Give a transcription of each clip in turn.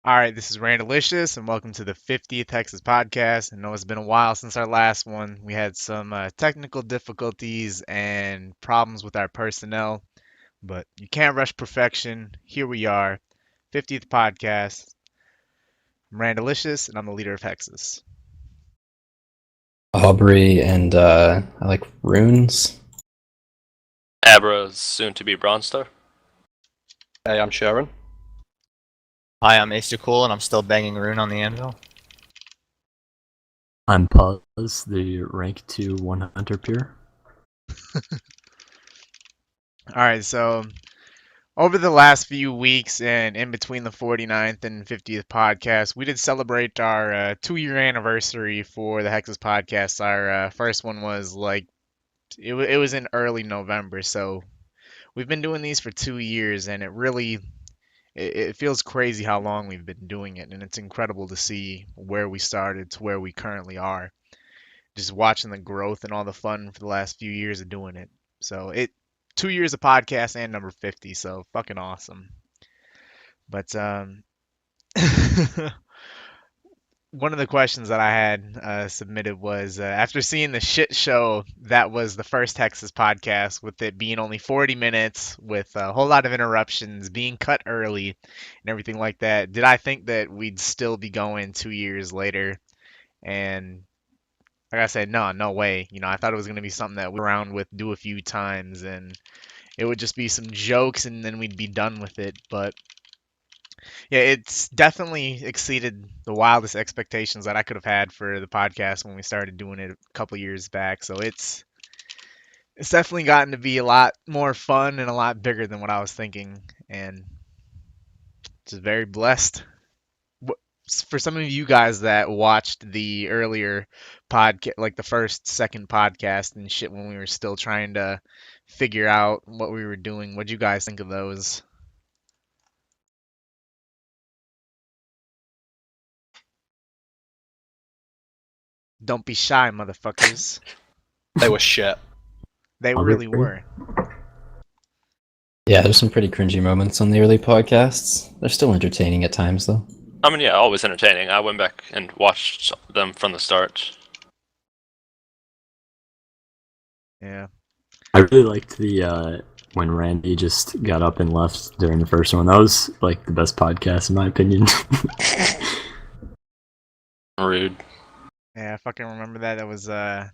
All right, this is Randalicious, and welcome to the 50th Hexis podcast. I know it's been a while since our last one. We had some technical difficulties and problems with our personnel, but you can't rush perfection. Here we are, 50th podcast. I'm Randalicious, and I'm the leader of Hexis. Aubrey and I like runes. Abra, soon to be Bronze Star. Hey, I'm Sheeran. Hi, I'm Ace2cool, and I'm still banging Rune on the anvil. I'm Pawz, the rank 2 1 hunter pure. All right, so over the last few weeks and in between the 49th and 50th podcast, we did celebrate our 2-year anniversary for the Hexis podcast. Our first one was it was in early November, so we've been doing these for 2 years, and it feels crazy how long we've been doing it, and it's incredible to see where we started to where we currently are. Just watching the growth and all the fun for the last few years of doing it. So 2 years of podcast and number 50, so fucking awesome. But one of the questions that I had submitted was after seeing the shit show that was the first Hexis podcast, with it being only 40 minutes, with a whole lot of interruptions, being cut early, and everything like that, did I think that we'd still be going 2 years later? And like I said, no way. I thought it was going to be something that we around with, do a few times, and it would just be some jokes, and then we'd be done with it. But yeah, it's definitely exceeded the wildest expectations that I could have had for the podcast when we started doing it a couple years back. So it's definitely gotten to be a lot more fun and a lot bigger than what I was thinking, and just very blessed. For some of you guys that watched the earlier podcast, like the first, second podcast and shit, when we were still trying to figure out what we were doing, what'd you guys think of those? Don't be shy, motherfuckers. They were shit. They I'll really agree. were. Yeah, there's some pretty cringy moments on the early podcasts. They're still entertaining at times, though. I mean, yeah, always entertaining. I went back and watched them from the start. Yeah. I really liked the when Randy just got up and left during the first one. That was like the best podcast in my opinion. Rude. Yeah, I fucking remember that. That was I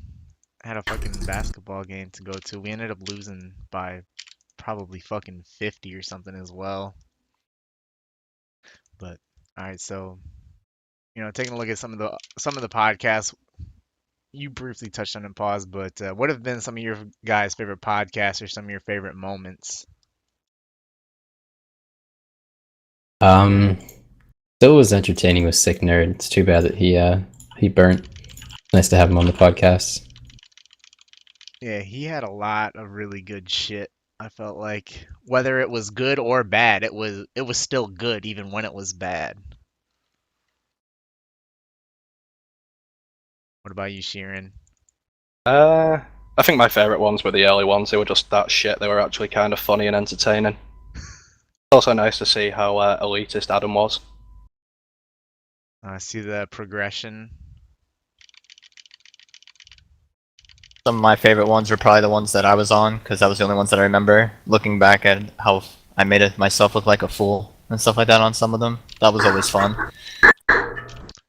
had a fucking basketball game to go to. We ended up losing by probably fucking 50 or something as well. But all right, so taking a look at some of the podcasts, you briefly touched on in Pawz, but what have been some of your guys' favorite podcasts or some of your favorite moments? Still was entertaining with Sick Nerd. It's too bad that he burnt. Nice to have him on the podcast. Yeah, he had a lot of really good shit. I felt like whether it was good or bad, it was still good even when it was bad. What about you, Sheeran? I think my favourite ones were the early ones. They were just that shit. They were actually kind of funny and entertaining. Also nice to see how elitist Adam was. I see the progression. Some of my favorite ones were probably the ones that I was on, because that was the only ones that I remember. Looking back at how I made it myself look like a fool and stuff like that on some of them, that was always fun.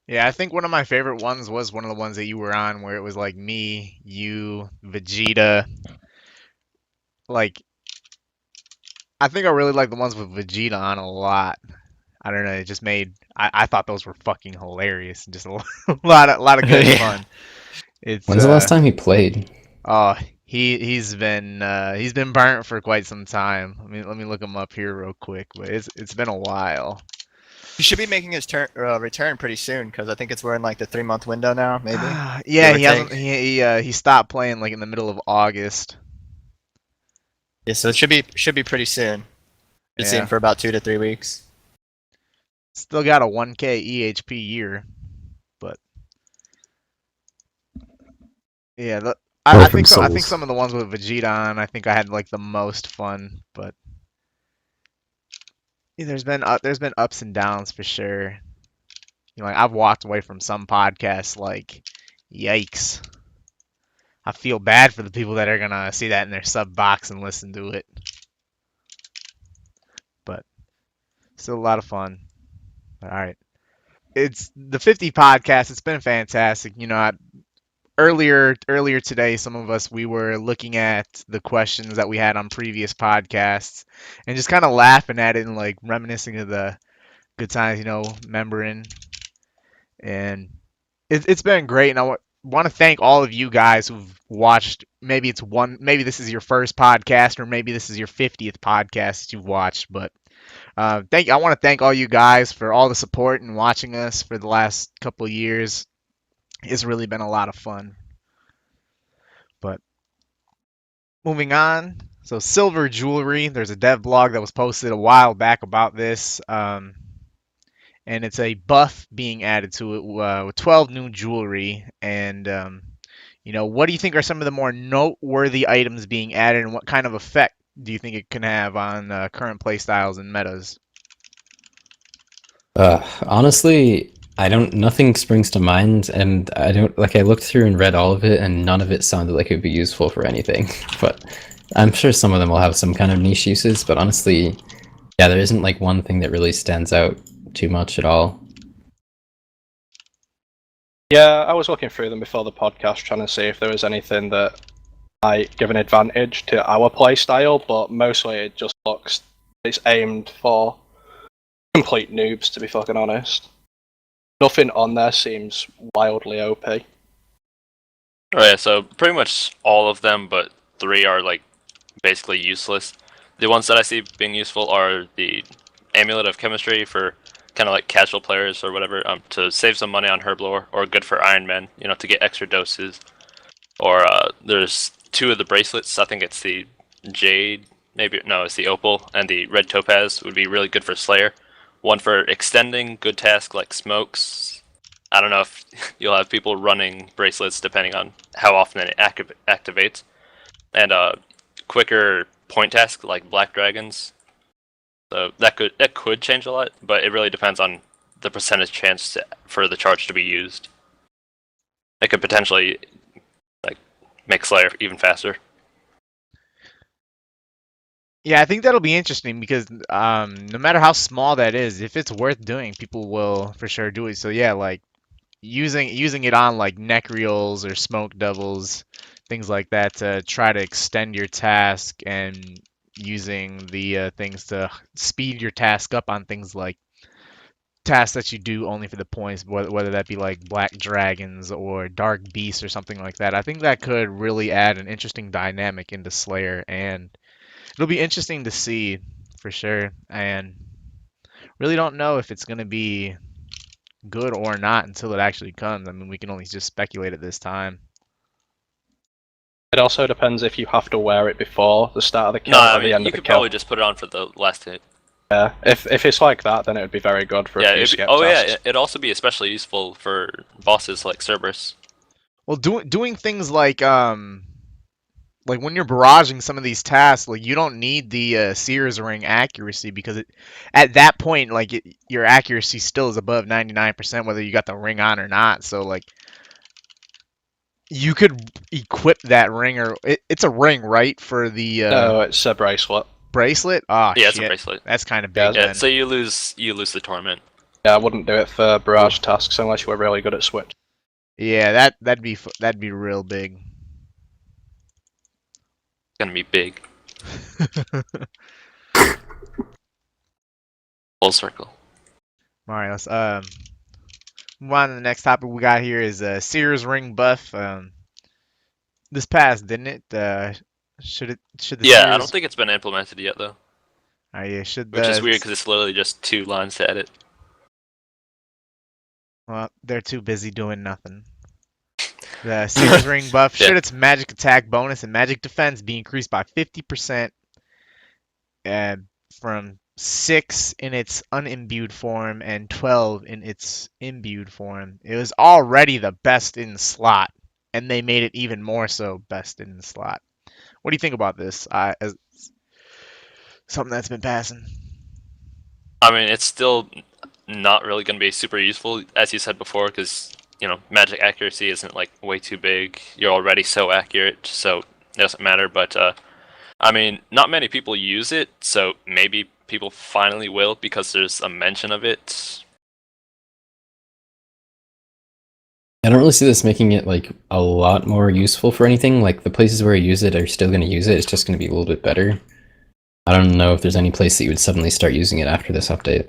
Yeah, I think one of my favorite ones was one of the ones that you were on, where it was like me, you, Vegeta. Like, I think I really like the ones with Vegeta on a lot. I don't know, it just made I thought those were fucking hilarious and just a lot of good Yeah. fun. It's When's the last time he played? Oh, he's been burnt for quite some time. Let me look him up here real quick, but it's been a while. He should be making his return pretty soon, because I think it's we're in like the 3-month window now, maybe. Yeah, Give or he hasn't take. he stopped playing like in the middle of August. Yeah, so it should be pretty soon. Should see Yeah. him for about 2 to 3 weeks. Still got a 1K EHP year, but yeah, I think so. I think some of the ones with Vegeta on, I think I had like the most fun, but Yeah, there's been ups and downs for sure. Like I've walked away from some podcasts like, yikes. I feel bad for the people that are gonna see that in their sub box and listen to it. But still a lot of fun. All right. It's the 50 podcast. It's been fantastic. Earlier today, some of us we were looking at the questions that we had on previous podcasts and just kind of laughing at it and like reminiscing of the good times, remembering. And it's been great. And want to thank all of you guys who've watched. Maybe this is your first podcast, or maybe this is your 50th podcast that you've watched. But I want to thank all you guys for all the support and watching us for the last couple of years. It's really been a lot of fun. But moving on, so silver jewelry. There's a dev blog that was posted a while back about this, and it's a buff being added to it with 12 new jewelry. And what do you think are some of the more noteworthy items being added, and what kind of effect do you think it can have on current playstyles and metas? Honestly, I don't. Nothing springs to mind, and I don't like. I looked through and read all of it, and none of it sounded like it would be useful for anything. But I'm sure some of them will have some kind of niche uses. But honestly, yeah, there isn't like one thing that really stands out too much at all. Yeah, I was looking through them before the podcast, trying to see if there was anything that might give an advantage to our playstyle, but mostly it just looks it's aimed for complete noobs, to be fucking honest. Nothing on there seems wildly OP. Oh yeah, so pretty much all of them, but 3 are like basically useless. The ones that I see being useful are the Amulet of Chemistry for kind of like casual players or whatever, to save some money on Herblore, or good for Iron Men, to get extra doses. Or there's 2 of the bracelets. I think it's the Jade, maybe no, it's the Opal, and the Red Topaz would be really good for Slayer. One for extending good task like smokes. I don't know if you'll have people running bracelets depending on how often it activates. And quicker point task like Black Dragons. So that could change a lot, but it really depends on the percentage chance for the charge to be used. It could potentially like make Slayer even faster. Yeah, I think that'll be interesting because no matter how small that is, if it's worth doing, people will for sure do it. So yeah, like using it on like Necreals or Smoke Devils, things like that to try to extend your task, and using the things to speed your task up on things like tasks that you do only for the points, whether that be like Black Dragons or Dark Beasts or something like that. I think that could really add an interesting dynamic into Slayer, and it'll be interesting to see for sure. And really don't know if it's going to be good or not until it actually comes. I mean, we can only just speculate at this time. It also depends if you have to wear it before the start of the kill No, or I the mean end you of the could kill. probably just put it on for the last hit. Yeah, if it's like that, then it would be very good for a few skip yeah, tasks. it'd also be especially useful for bosses like Cerberus. Well, doing things like when you're barraging some of these tasks, like you don't need the Seer's Ring accuracy, because at that point, your accuracy still is above 99%, whether you got the ring on or not. So like you could equip that ring, or it's a ring, right, for the No, it's a bracelet. bracelet. Oh Yeah, shit, it's a bracelet. that's kind of big. Yeah, Then. so you lose the torment. Yeah, I wouldn't do it for barrage tasks unless you were really good at switch. Yeah, that'd be real big. It's gonna be big. Full circle. All right, let's move on to the next topic we got here is Seer's Ring buff. This passed, didn't it? Should the Yeah, Seer's... I don't think it's been implemented yet though. Yeah, should Which is the... weird because it's literally just 2 lines to edit. Well, they're too busy doing nothing. The Seer's Ring buff should its magic attack bonus and magic defense be increased by 50%, from 6 in its unimbued form and 12 in its imbued form. It was already the best in slot, and they made it even more so best in slot. What do you think about this? As something that's been passing. I mean, it's still not really going to be super useful, as you said before, because magic accuracy isn't like way too big. You're already so accurate, so it doesn't matter. But I mean, not many people use it, so maybe people finally will because there's a mention of it. I don't really see this making it like a lot more useful for anything. Like the places where you use it are still going to use it. It's just going to be a little bit better. I don't know if there's any place that you would suddenly start using it after this update.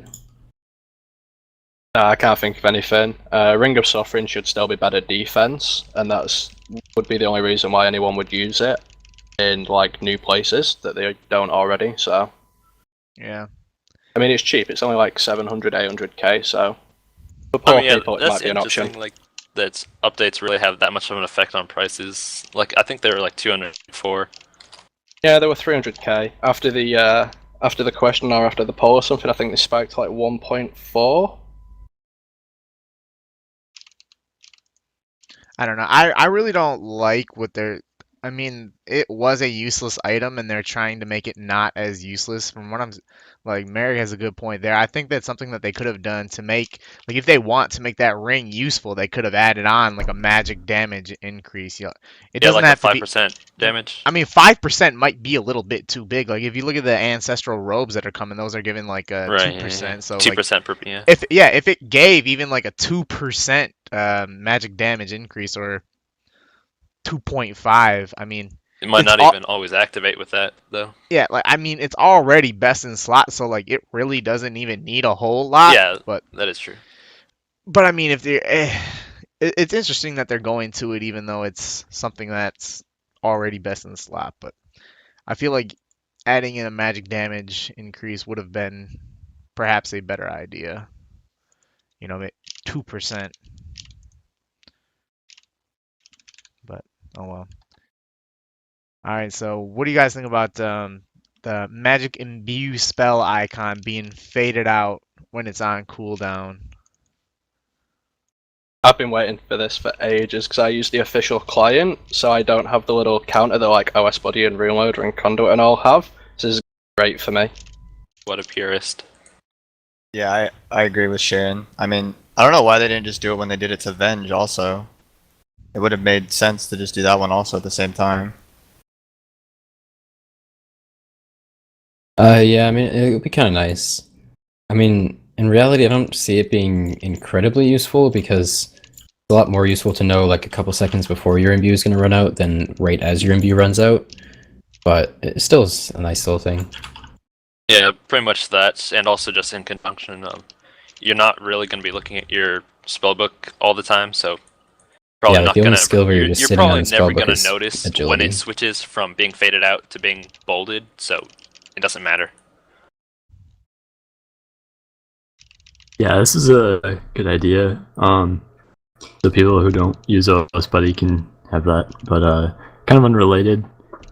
No, I can't think of anything. Ring of Suffering should still be better defense, and would be the only reason why anyone would use it in like new places that they don't already. So Yeah. I mean, it's cheap. It's only like 700, 800k. So for I poor mean, yeah, people, it that's might be an interesting. option. Like that updates really have that much of an effect on prices. Like I think they were like 204. Yeah, they were 300k after the question or after the poll or something. I think they spiked to like 1.4. I don't know. I really don't like what they're. I mean, it was a useless item, and they're trying to make it not as useless. From what I'm, like, Mary has a good point there. I think that's something that they could have done to make, like, if they want to make that ring useful, they could have added on like a magic damage increase. It Yeah, doesn't like a have to be. 5% damage. I mean, 5% might be a little bit too big. Like, if you look at the ancestral robes that are coming, those are given like Right. 2%. So like, 2% per. Yeah. if it gave even like a 2% magic damage increase or 2.5, I mean, It might it's not all even always activate with that though. yeah, like I mean, it's already best in slot, so like it really doesn't even need a whole lot. Yeah, But that is true. I mean, if they're it's interesting that they're going to it, even though it's something that's already best in slot. But I feel like adding in a magic damage increase would have been perhaps a better idea. 2%. But oh well. All right, so what do you guys think about the magic imbue spell icon being faded out when it's on cooldown? I've been waiting for this for ages because I use the official client, so I don't have the little counter that like OS Buddy and Runeloader and Conduit and all have. So this is great for me. What a purist. Yeah, I agree with Sheeran. I mean, I don't know why they didn't just do it when they did it to Venge also. It would have made sense to just do that one also at the same time. Yeah, I mean, it would be kind of nice. I mean, in reality, I don't see it being incredibly useful because it's a lot more useful to know like a couple seconds before your imbue is going to run out than right as your imbue runs out. But it still is a nice little thing. Yeah, pretty much that, and also just in conjunction. You're not really going to be looking at your spellbook all the time, so probably Yeah, like not the only gonna. skill where you're just You're sitting on probably the never spellbook gonna is notice when agility. it switches from being faded out to being bolded, so it doesn't matter. Yeah, this is a good idea. The people who don't use OS Buddy can have that, but kind of unrelated.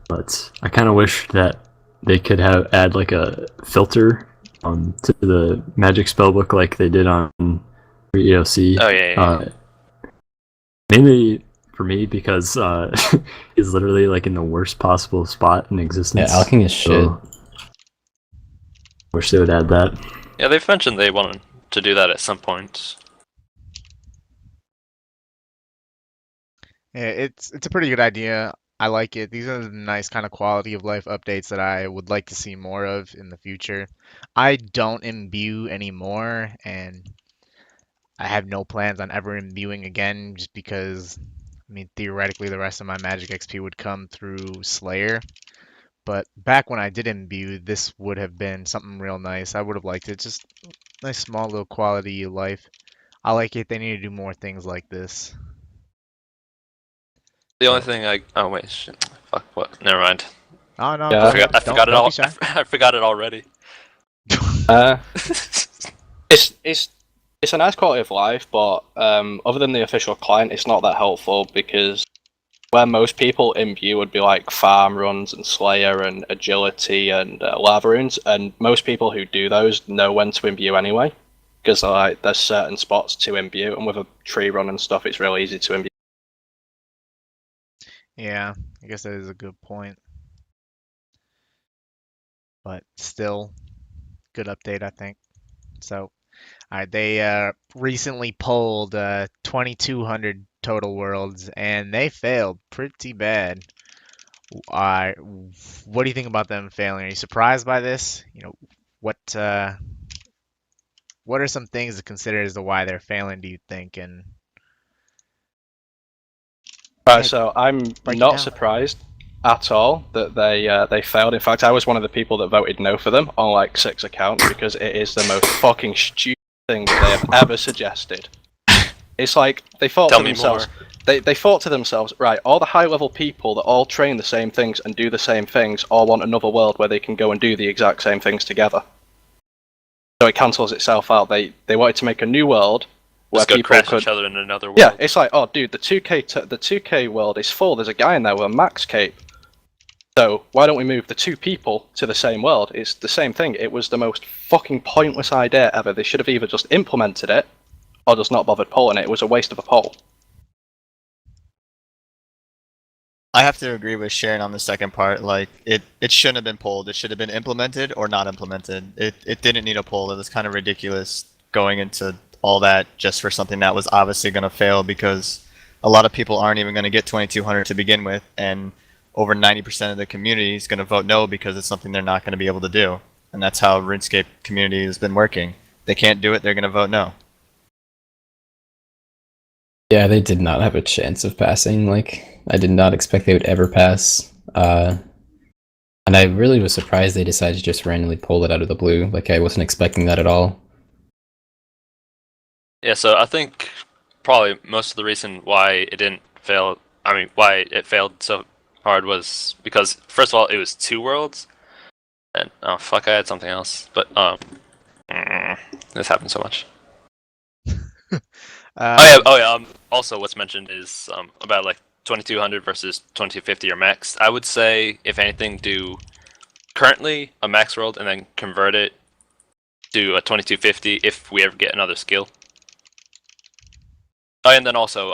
But I kind of wish that they could add like a filter to the magic spellbook like they did on EOC. Oh yeah. Mainly for me because he's literally like in the worst possible spot in Yeah, existence. alchemy is shit. So, wish they would add that. Yeah, they've mentioned they wanted to do that at some point. Yeah, it's a pretty good idea. I like it. These are the nice kind of quality of life updates that I would like to see more of in the future. I don't imbue anymore, and I have no plans on ever imbuing again just because, I mean, theoretically, the rest of my magic XP would come through Slayer. But back when I did imbue, this would have been something real nice. I would have liked it. Just nice, small little quality of life. I like it. They need to do more things like this. The only So, thing oh wait, shit. Fuck, what? Never mind. oh no, Yeah. I forgot it don't all. be shy. I forgot it already. It's a nice quality of life, but other than the official client, it's not that helpful because where most people imbue would be like farm runs and Slayer and agility and lava runes, and most people who do those know when to imbue anyway, because like there's certain spots to imbue, and with a tree run and stuff, it's really easy to imbue. Yeah, I guess that is a good point. But still, good update, I think. So, they recently polled 2,200 total worlds, and they failed pretty bad. What do you think about them failing? Are you surprised by this? What uh, what are some things to consider as to why they're failing? Do you think? And yeah, So I'm break it not down. surprised at all that they failed. In fact, I was one of the people that voted no for them on like 6 accounts because it is the most fucking stupid thing that they have ever suggested. It's like they thought Tell to me themselves. more. They thought to themselves, right? All the high-level people that all train the same things and do the same things all want another world where they can go and do the exact same things together. So it cancels itself out. They wanted to make a new world where Just go people crash could. each other in another world. Yeah, it's like, oh, dude, the 2K world is full. There's a guy in there with a max cape. So why don't we move the 2 people to the same world? It's the same thing. It was the most fucking pointless idea ever. They should have either just implemented it or just not bothered polling it. It was a waste of a poll. I have to agree with Sharon on the second part. Like, it shouldn't have been polled. It should have been implemented or not implemented. It didn't need a poll. It was kind of ridiculous going into all that just for something that was obviously going to fail because a lot of people aren't even going to get 2200 to begin with, and over 90% of the community is going to vote no because it's something they're not going to be able to do. And that's how RuneScape community has been working. They can't do it, they're going to vote no. Yeah, they did not have a chance of passing. Like, I did not expect they would ever pass. And I really was surprised they decided to just randomly pull it out of the blue. Like, I wasn't expecting that at all. Yeah, so I think probably most of the reason why it didn't fail, why it failed so hard was because, first of all, it was 2 worlds. And, oh fuck, I had something else. But, this happened so much. Oh yeah. Also, what's mentioned is about like 2200 versus 2250 or max. I would say, if anything, do currently a max world and then convert it to a 2250 if we ever get another skill. Oh, and then also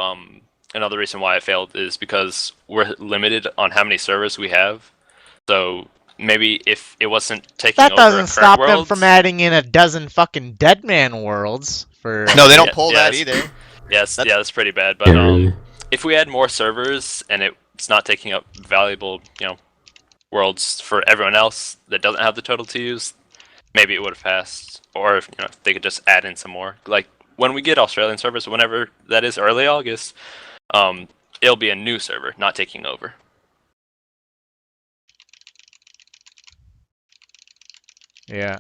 another reason why it failed is because we're limited on how many servers we have. So maybe if it wasn't taking That over doesn't current stop them worlds, from adding in a dozen fucking Deadman worlds for. No, they don't Yeah, poll yeah, that that's- either. Yes, That's- that's pretty bad. But Yeah, really. if we add more servers and it's not taking up valuable, worlds for everyone else that doesn't have the total to use, maybe it would have passed. Or if they could just add in some more. Like when we get Australian servers, whenever that is, early August, it'll be a new server, not taking over. Yeah,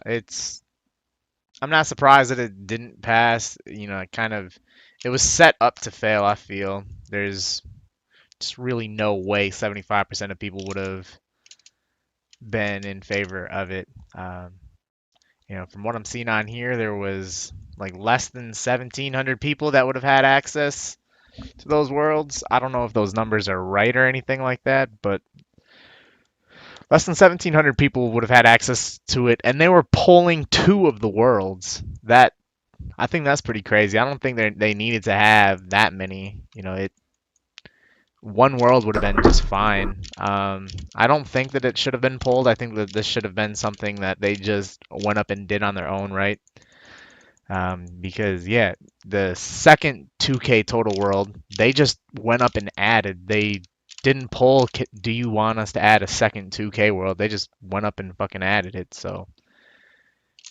I'm not surprised that it didn't pass. It was set up to fail, I feel. There's just really no way 75% of people would have been in favor of it. From what I'm seeing on here, there was like less than 1,700 people that would have had access to those worlds. I don't know if those numbers are right or anything like that, but less than 1,700 people would have had access to it, and they were polling 2 of the worlds. I think that's pretty crazy. I don't think they needed to have that many. One world would have been just fine. I don't think that it should have been pulled. I think that this should have been something that they just went up and did on their own, right? Because yeah, the second 2K total world, they just went up and added. They didn't poll, do you want us to add a second 2K world? They just went up and fucking added it. So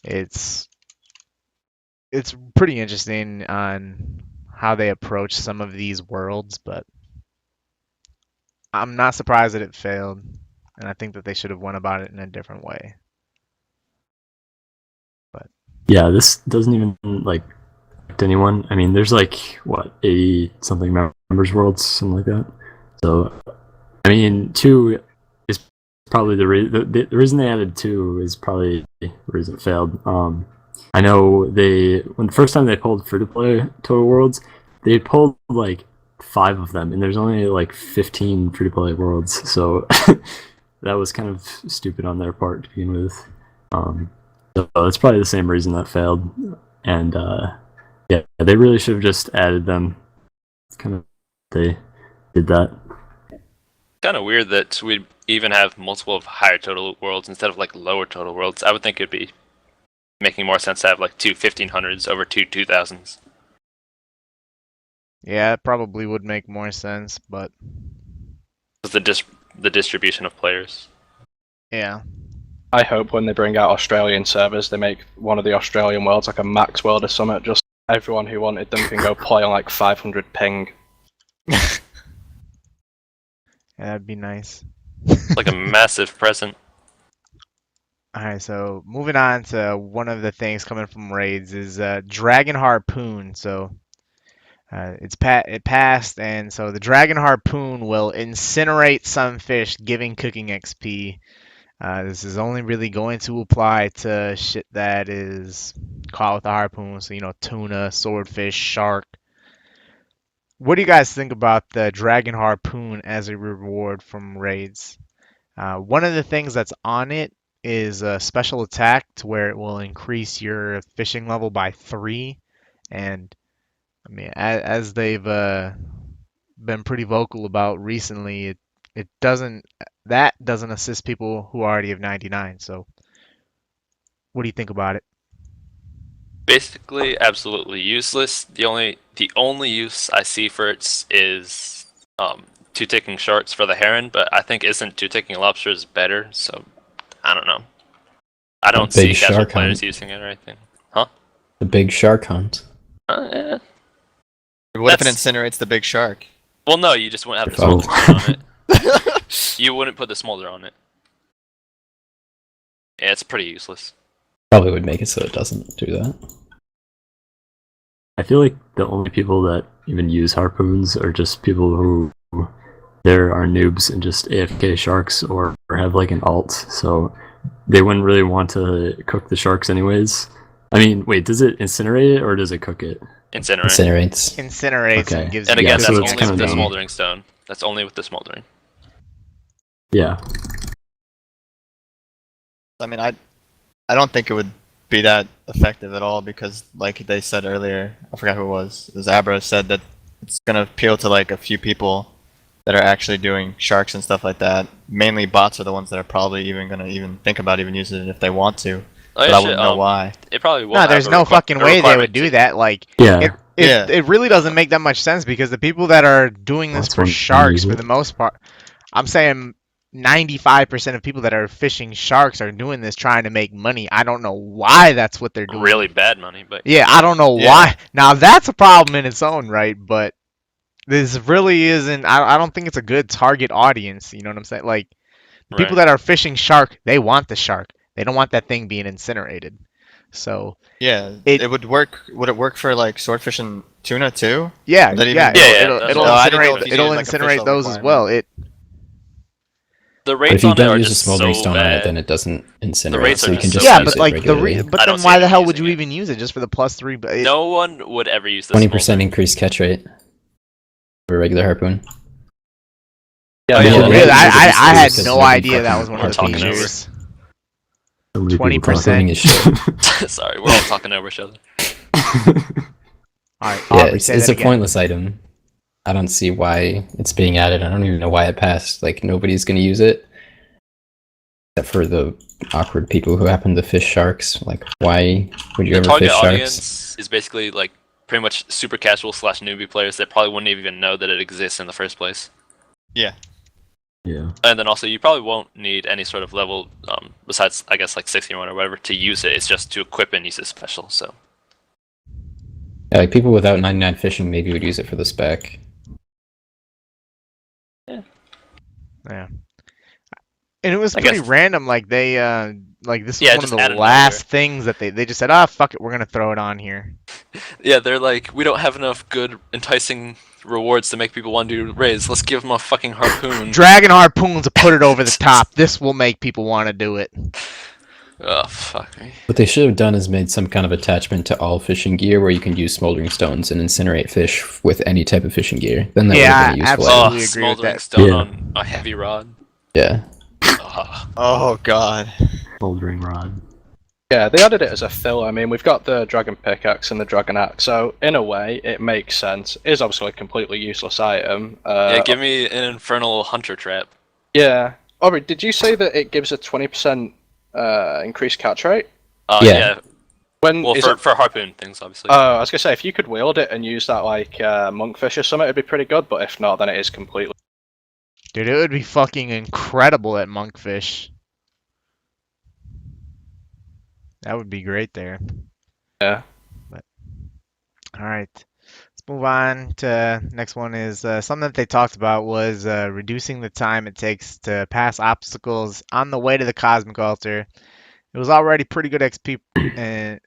it's pretty interesting on how they approach some of these worlds, but I'm not surprised that it failed, and I think that they should have went about it in a different way. But Yeah, this doesn't even like affect anyone. I mean, there's like what 80 something members worlds, something like that. So, I mean, 2 is probably the reason they added 2 is probably the reason it failed. I know when the first time they pulled free to play total worlds, they pulled like 5 of them, and there's only like 15 free to play worlds. So that was kind of stupid on their part to begin with. So that's probably the same reason that failed. And yeah, they really should have just added them. It's kind of they did that. Kind of weird that we even have multiple of higher total worlds instead of like lower total worlds. I would think it'd be making more sense to have like two 1500s over two 2000s. Yeah, it probably would make more sense, but The distribution of players. yeah. I hope when they bring out Australian servers, they make one of the Australian worlds like a Max World or something. Just everyone who wanted them can go play on like 500 ping. Yeah, that'd be nice. It's like a massive present. Alright, so moving on to one of the things coming from raids is Dragon Harpoon. So it passed, and so the Dragon Harpoon will incinerate some fish, giving cooking XP. This is only really going to apply to shit that is caught with a harpoon, so tuna, swordfish, shark. What do you guys think about the Dragon Harpoon as a reward from raids? One of the things that's on it is a special attack to where it will increase your fishing level by 3. And I mean, as they've been pretty vocal about recently, it doesn't assist people who already have 99. So, what do you think about it? Basically, absolutely useless. The only use I see for it is two-ticking sharks for the heron, but I think isn't two-ticking lobsters better? So I don't know. I don't see casual players using it or anything. Huh? The big shark hunt. Yeah. What if it incinerates the big shark? Well, no, you just wouldn't have the Oh. smolder on it. You wouldn't put the smolder on it. Yeah, it's pretty useless. Probably would make it so it doesn't do that. I feel like the only people that even use harpoons are just people who there are noobs and just AFK sharks or have like an alt, so they wouldn't really want to cook the sharks anyways. I mean, wait, does it incinerate it or does it cook it? Incinerate. Incinerates. Incinerates Okay. and gives And you again, so that's it's only kinda with the dumb. smoldering stone. That's only with the smoldering. Yeah. I mean, I don't think it would be that effective at all because, like they said earlier, I forgot who it was. It was Abra said that it's gonna appeal to like a few people that are actually doing sharks and stuff like that. Mainly bots are the ones that are probably even gonna think about even using it if they want to. Oh, But yeah, I wouldn't know why. It probably won't. No, have there's a no requi- fucking a way they requirement would do to- that. Like, Yeah. it really doesn't make that much sense because the people that are doing this That's for one sharks, reason. for the most part, I'm saying 95% of people that are fishing sharks are doing this trying to make money. I don't know why that's what they're doing. Really bad money, but Yeah, I don't know Yeah. why. Now that's a problem in its own right, but this really isn't. I don't think it's a good target audience. You know what I'm saying? Like, the people Right. that are fishing shark, they want the shark. They don't want that thing being incinerated. So Yeah, It- it would work. Would it work for like swordfish and tuna too? yeah, That even- yeah, Yeah, it'll that's it'll what- Oh, I didn't know incinerate if you it'll needed, like, incinerate official those as well. requirement. the But rates if you on it don't are use a just smoldering so stone on it, bad. then it doesn't incinerate. rates So are you can just just so Yeah, bad. use but it like regularly. but I then don't see why the anyone hell would you using it. even use it just for the +3? But No one would ever use this. 20% increased catch rate for a regular harpoon. Yeah, Oh, yeah, Oh, yeah. really? I had Because no nobody idea that fucking was one of the talking over. features. So many people 20%. Harpooning is shit. Sorry, we're all talking over each other. talking. All right, Yeah, Aubrey, say it's that a again. pointless item. I don't see why it's being added. I don't even know why it passed. Like, nobody's gonna use it. Except for the awkward people who happen to fish sharks. Like, why would you The ever target fish sharks? audience is basically like pretty much super casual / newbie players that probably wouldn't even know that it exists in the first place. Yeah. Yeah. And then also, you probably won't need any sort of level, besides, I guess, like 61 or whatever, to use it. It's just to equip and use it special, so. Yeah, like, people without 99 fishing maybe would use it for the spec. Yeah. And it was I pretty guess- random. Like this was Yeah, one of just the out of last things that they just said, fuck it, we're gonna throw it on here. Yeah, they're like, we don't have enough good, enticing rewards to make people want to do raids. Let's give them a fucking harpoon. Dragon harpoons to put it over the top. This will make people want to do it. Oh, fuck me. What they should have done is made some kind of attachment to all fishing gear where you can use smoldering stones and incinerate fish with any type of fishing gear. Then that would Yeah, have been a useful absolutely. item. agree with Smoldering that. stone Yeah. on a heavy rod. Yeah. Ugh. Oh god. Bouldering rod. Yeah, they added it as a filler. I mean, we've got the dragon pickaxe and the dragon axe, so in a way, it makes sense. It is obviously a completely useless item. Yeah, give me an infernal hunter trap. Yeah. Aubrey, did you say that it gives a 20% increased catch rate? Yeah. Yeah. When Well, is for, it? for harpoon things, obviously. I was gonna say if you could wield it and use that like monkfish or something, it'd be pretty good. But if not, then it is completely. Dude, it would be fucking incredible at Monkfish. That would be great there. Yeah. But all right, let's move on to next one. Is something that they talked about was reducing the time it takes to pass obstacles on the way to the cosmic altar. It was already pretty good XP and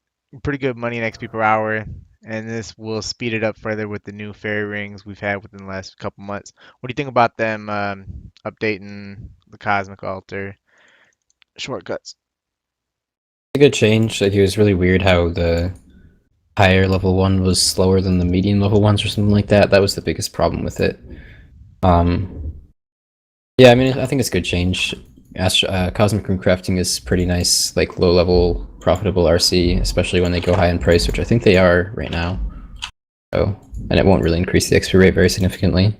pretty good money in XP per hour, and this will speed it up further with the new fairy rings we've had within the last couple months. What do you think about them updating the cosmic altar shortcuts? A good change. Like, it was really weird how the higher level one was slower than the medium level ones or something like that. That was the biggest problem with it. Yeah, I mean, I think it's a good change. Cosmic Rune Crafting is pretty nice, like low level profitable RC, especially when they go high in price, which I think they are right now. So, and it won't really increase the XP rate very significantly.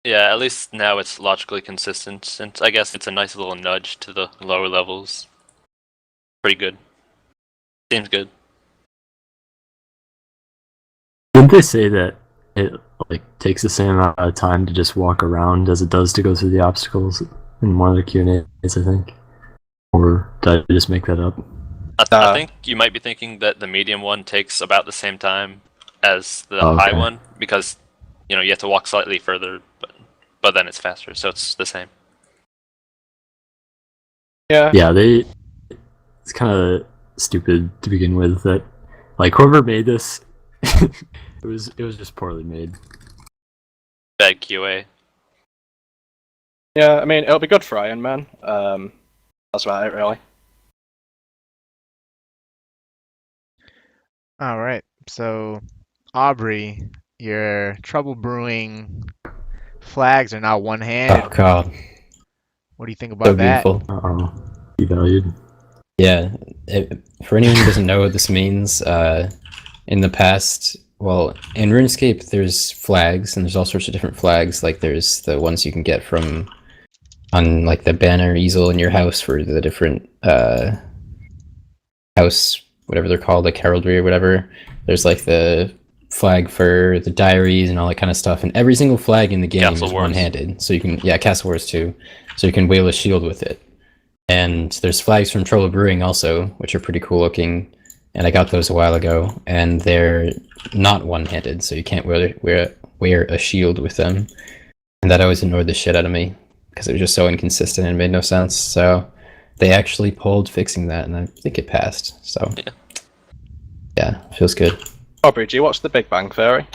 Yeah, at least now it's logically consistent, and I guess it's a nice little nudge to the lower levels. Pretty good. Seems good. Didn't they say that it like takes the same amount of time to just walk around as it does to go through the obstacles in one of the Q&As, I think? Or did I just make that up? I think you might be thinking that the medium one takes about the same time as the Oh, high okay. one, because you have to walk slightly further, but then it's faster, so it's the same. Yeah. Yeah, it's kind of stupid to begin with that, like, whoever made this, it was just poorly made. Bad QA. Yeah, I mean it'll be good for Iron Man. That's about it, really. All right, so Aubrey, your trouble brewing flags are now one-handed. Oh god, What do you think so about that? beautiful. Uh-oh. Devalued. Yeah, for anyone who doesn't know what this means, in the past, well, in RuneScape, there's flags, and there's all sorts of different flags. Like, there's the ones you can get from on like the banner easel in your house for the different house, whatever they're called, like heraldry or whatever. There's like the flag for the diaries and all that kind of stuff, and every single flag in the game Castle is Wars. one-handed. So you can, yeah, Castle Wars too. So you can wheel a shield with it. And there's flags from Troll Brewing also, which are pretty cool looking. And I got those a while ago, and they're not one-handed, so you can't wear a shield with them. And that always annoyed the shit out of me, because it was just so inconsistent and made no sense. So they actually pulled fixing that, and I think it passed. So yeah, feels good. Aubrey, do you watch The Big Bang Theory?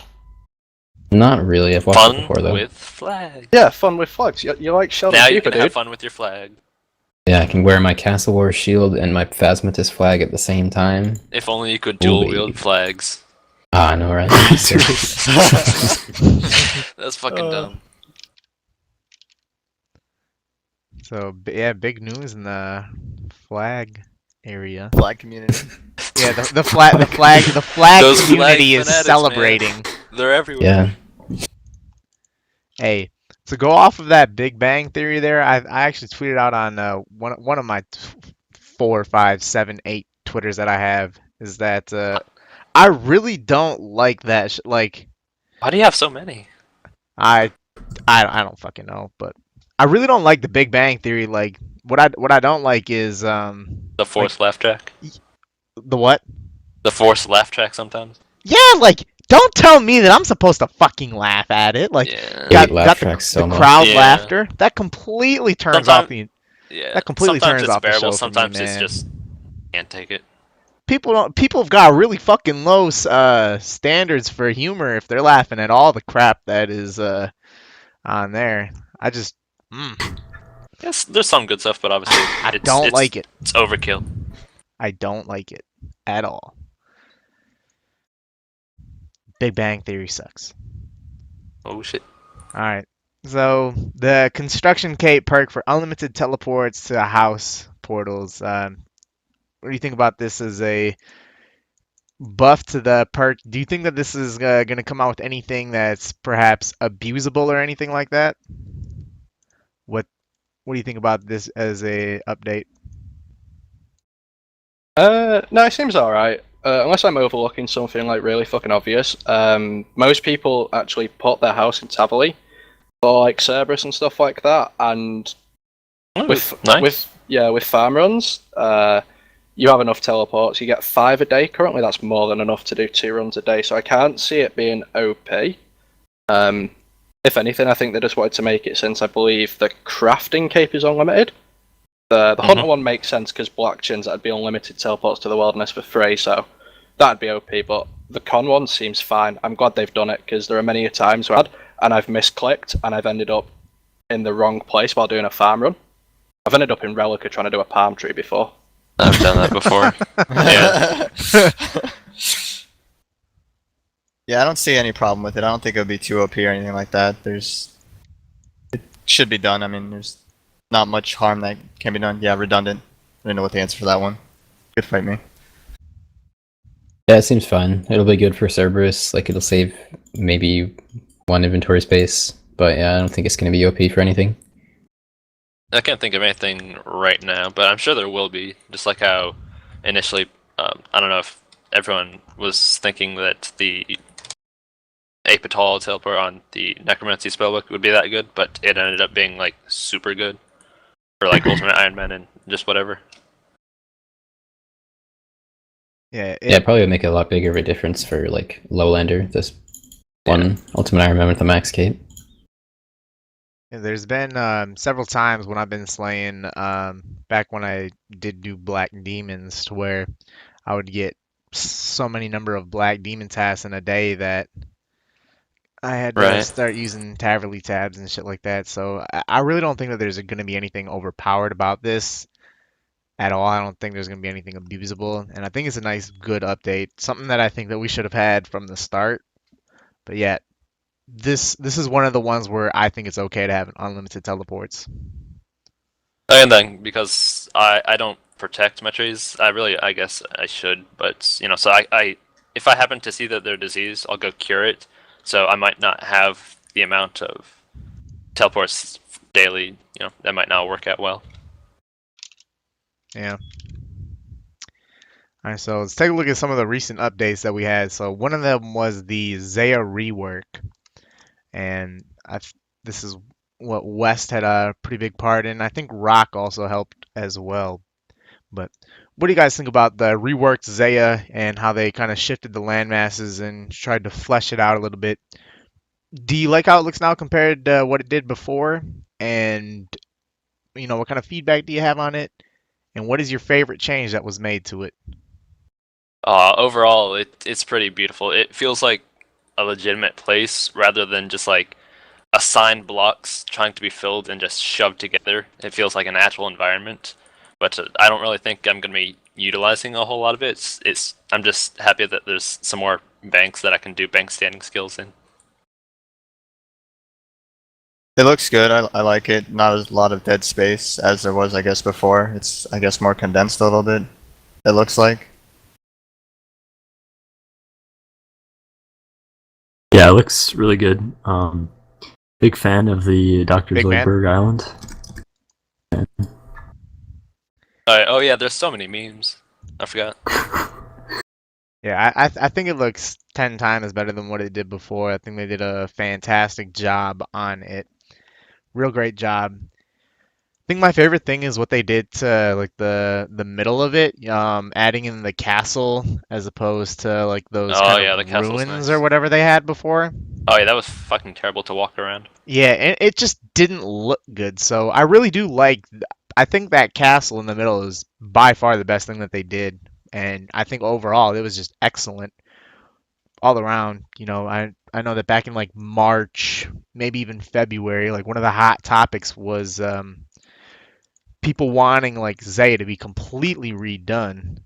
Not really. I've watched Fun it before though. with flags. Yeah, fun with flags. You like Sheldon Now you Cooper, can have dude. fun with your flag. Yeah, I can wear my Castle War shield and my Phasmatus flag at the same time. If only you could dual Holy. wield flags. Ah, I know, right? That's fucking dumb. So yeah, big news in the flag area. Flag community. Yeah, the flag Those community flag is fanatics, celebrating. They're everywhere. Yeah. Hey, to go off of that Big Bang Theory there, I actually tweeted out on one of my 4, 5, 7, 8 Twitters that I have is that I really don't like that. Like, Why do you have so many? I don't fucking know, but I really don't like the Big Bang Theory. Like, what I don't like is The forced laugh track. the what? The forced laugh track sometimes. Yeah, like, don't tell me that I'm supposed to fucking laugh at it. Like, Yeah. Hate laugh got tracks so the much. crowd Yeah. laughter. That completely turns off the. Yeah. That completely sometimes turns it's off the bearable. show for me, Sometimes it's man. just can't take it. People have got really fucking low standards for humor if they're laughing at all the crap that is on there. I just Yes, there's some good stuff, but obviously I don't like it. It's overkill. I don't like it at all. Big Bang Theory sucks. Oh shit. All right. So the construction cape perk for unlimited teleports to house portals. What do you think about this as a buff to the perk? Do you think that this is going to come out with anything that's perhaps abusable or anything like that? What do you think about this as a update? No, it seems alright. Unless I'm overlooking something like really fucking obvious. Most people actually put their house in Tavali for like Cerberus and stuff like that, and Ooh, with nice. with farm runs, you have enough teleports. You get 5 a day. Currently, that's more than enough to do 2 runs a day. So I can't see it being OP. If anything, I think they just wanted to make it, since I believe the crafting cape is unlimited. The Hunter one makes sense because Black Chins, that'd be unlimited teleports to the wilderness for free, so that'd be OP. But the con one seems fine. I'm glad they've done it, because there are many times where I've misclicked and I've ended up in the wrong place while doing a farm run. I've ended up in Relica trying to do a palm tree before. I've done that before. Yeah. Yeah, I don't see any problem with it. I don't think it would be too OP or anything like that. It should be done. I mean, there's not much harm that can be done. Yeah, redundant. I didn't know what the answer for that one. Good fight me. Yeah, it seems fine. It'll be good for Cerberus. Like, it'll save maybe 1 inventory space. But yeah, I don't think it's going to be OP for anything. I can't think of anything right now, but I'm sure there will be. Just like how initially, I don't know if everyone was thinking that the Apatal teleport on the Necromancy spellbook would be that good, but it ended up being like super good for like Ultimate Iron Man and just whatever. Yeah, Yeah, it probably would make a lot bigger of a difference for like Lowlander. This one Ultimate Iron Man with the max cape. there's been several times when I've been slaying, back when I did do Black Demons, to where I would get so many number of Black Demon tasks in a day that I had to Right. start using Taverly tabs and shit like that. So I really don't think that there's going to be anything overpowered about this at all. I don't think there's going to be anything abusable, and I think it's a nice, good update. Something that I think that we should have had from the start. But yet, this is one of the ones where I think it's okay to have unlimited teleports. And then because I don't protect my trees, I guess I should, but you know, so I if I happen to see that they're diseased, I'll go cure it. So I might not have the amount of teleports daily, you know, that might not work out well. Yeah. All right, so let's take a look at some of the recent updates that we had. So one of them was the Zaya rework, and this is what West had a pretty big part in. I think Rock also helped as well. But what do you guys think about the reworked Zaya and how they kind of shifted the land masses and tried to flesh it out a little bit? Do you like how it looks now compared to what it did before? And what kind of feedback do you have on it? And what is your favorite change that was made to it? Overall, it's pretty beautiful. It feels like a legitimate place rather than just like assigned blocks trying to be filled and just shoved together. It feels like an actual environment, but I don't really think I'm going to be utilizing a whole lot of it. I'm just happy that there's some more banks that I can do bank standing skills in. It looks good. I like it. Not a lot of dead space as there was, I guess, before. It's, I guess, more condensed a little bit. It looks like. Yeah, it looks really good. Big fan of the Dr. Big man. Zoidberg Island. Oh yeah, there's so many memes. I forgot. Yeah, I think it looks 10 times better than what it did before. I think they did a fantastic job on it. Real great job. I think my favorite thing is what they did to like the middle of it, adding in the castle as opposed to like those Oh kind yeah, of the castle's ruins nice. or whatever they had before. Oh yeah, that was fucking terrible to walk around. Yeah, and it just didn't look good. So I really do like. I think that castle in the middle is by far the best thing that they did, and I think overall it was just excellent all around. I know that back in like March, maybe even February, like one of the hot topics was people wanting like Zaya to be completely redone.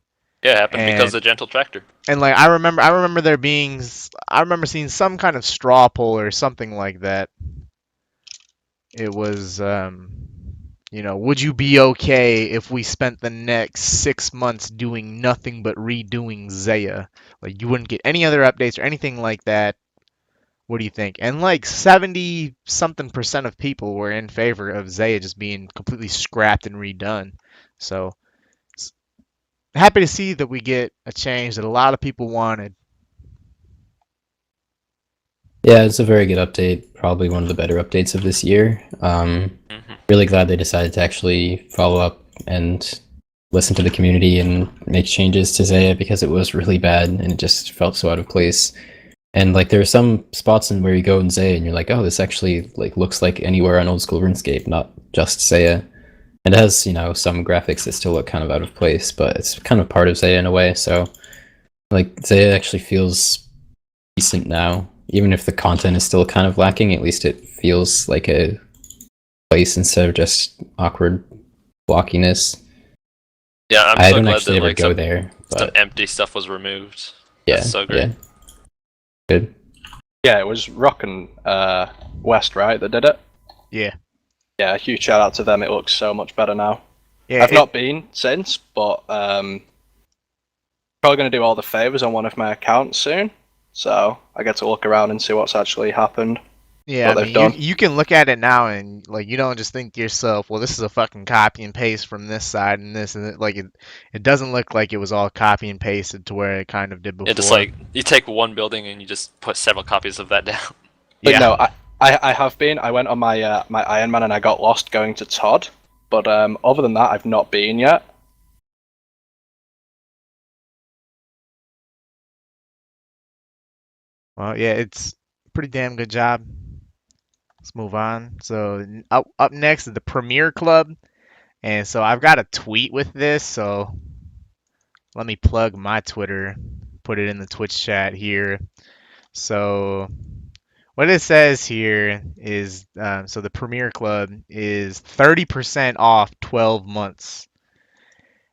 Yeah, it happened because of And the gentle tractor. and like I remember I remember seeing some kind of straw poll or something like that. It was would you be okay if we spent the next 6 months doing nothing but redoing Zaya? Like you wouldn't get any other updates or anything like that. What do you think? And like 70 something percent of people were in favor of Zaya just being completely scrapped and redone. So happy to see that we get a change that a lot of people wanted. Yeah, it's a very good update. Probably one of the better updates of this year. Really glad they decided to actually follow up and listen to the community and make changes to Zaya because it was really bad and it just felt so out of place. And like there are some spots in where you go in Zaya and you're like, oh, this actually like looks like anywhere on old school RuneScape, not just Zaya. And it has, you know, some graphics that still look kind of out of place, but it's kind of part of Zaya in a way. So like Zaya actually feels decent now. Even if the content is still kind of lacking, at least it feels like a place instead of just awkward blockiness. Yeah, I'm I so don't glad actually that ever like go some there, but empty stuff was removed. yeah, That's so great. yeah, good. Yeah, it was Rock and West, right, that did it? Yeah. Yeah, huge shout out to them. It looks so much better now. Yeah, I've not been since, but probably going to do all the favors on one of my accounts soon. So I get to look around and see what's actually happened. Yeah, what I they've mean, done. you can look at it now and like you don't just think to yourself, well, this is a fucking copy and paste from this side and this and it. Like it doesn't look like it was all copy and pasted to where it kind of did before. It just like you take one building and you just put several copies of that down. But yeah. no, I have been. I went on my my Iron Man and I got lost going to Todd. But other than that, I've not been yet. Well, yeah, it's a pretty damn good job. Let's move on. So up next is the Premier Club, and so I've got a tweet with this. So let me plug my Twitter, put it in the Twitch chat here. So what it says here is, so the Premier Club is 30% off 12 months.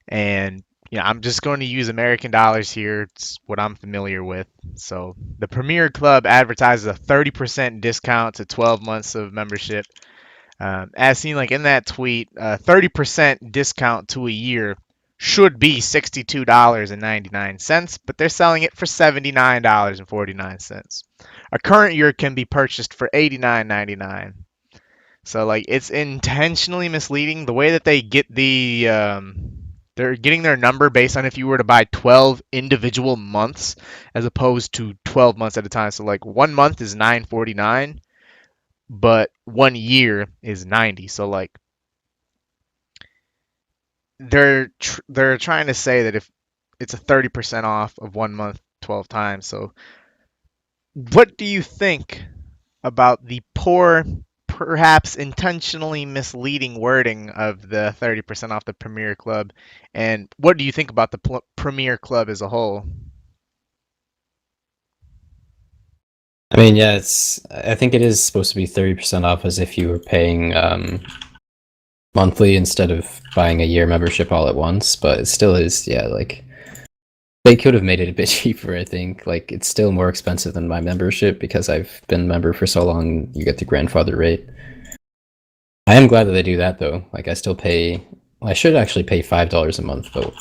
And I'm just going to use American dollars here. It's what I'm familiar with. So the Premier Club advertises a 30% discount to 12 months of membership. As seen like in that tweet, 30% discount to a year should be $62.99, but they're selling it for $79.49. A current year can be purchased for $89.99. So like it's intentionally misleading the way that they get they're getting their number based on if you were to buy 12 individual months as opposed to 12 months at a time. So like 1 month is $9.49, but 1 year is 90. So like they're trying to say that if it's a 30% off of 1 month 12 times. So what do you think about the poor, perhaps intentionally misleading wording of the 30% off the Premier Club? And what do you think about the Premier Club as a whole? I mean, yeah, I think it is supposed to be 30% off as if you were paying monthly instead of buying a year membership all at once, but it still is, yeah, like they could have made it a bit cheaper, I think. Like it's still more expensive than my membership because I've been a member for so long, you get the grandfather rate. I am glad that they do that though. Like I still pay, well, I should actually pay $5 a month, but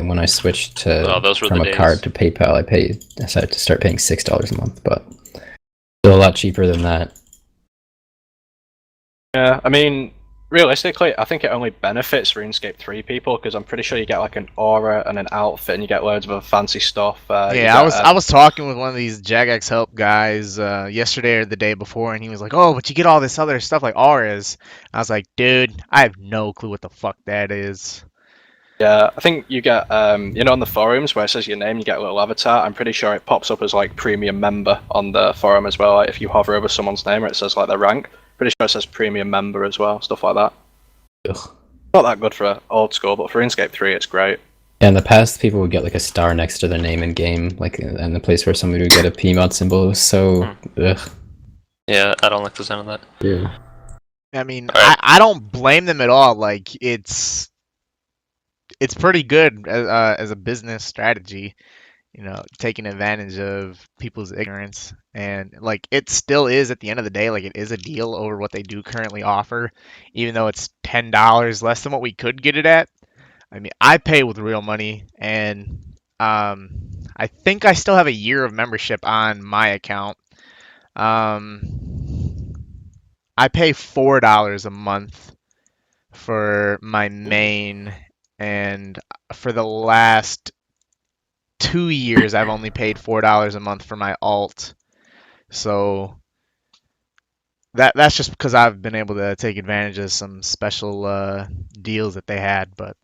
when I switched to those were from the a card days. to PayPal, I decided to start paying $6 a month, but still a lot cheaper than that. Yeah, I mean, realistically, I think it only benefits RuneScape 3 people because I'm pretty sure you get like an aura and an outfit, and you get loads of other fancy stuff. Yeah, I was talking with one of these Jagex Help guys yesterday or the day before, and he was like, "Oh, but you get all this other stuff like auras." I was like, "Dude, I have no clue what the fuck that is." Yeah, I think you get, on the forums where it says your name, you get a little avatar. I'm pretty sure it pops up as like premium member on the forum as well. Like if you hover over someone's name, or it says like their rank. Pretty sure it says premium member as well, stuff like that. Ugh. Not that good for old school, but for RuneScape 3, it's great. Yeah, in the past, people would get like a star next to their name in game, like and the place where somebody would get a PMOD symbol. It was so ugh. Yeah, I don't like the sound of that. Yeah. I mean, All right. I don't blame them at all. Like it's pretty good as a business strategy, taking advantage of people's ignorance. And like it still is at the end of the day, like it is a deal over what they do currently offer, even though it's $10 less than what we could get it at. I mean, I pay with real money, and I think I still have a year of membership on my account. I pay $4 a month for my main and for the last 2 years, I've only paid $4 a month for my alt. So that's just because I've been able to take advantage of some special deals that they had. But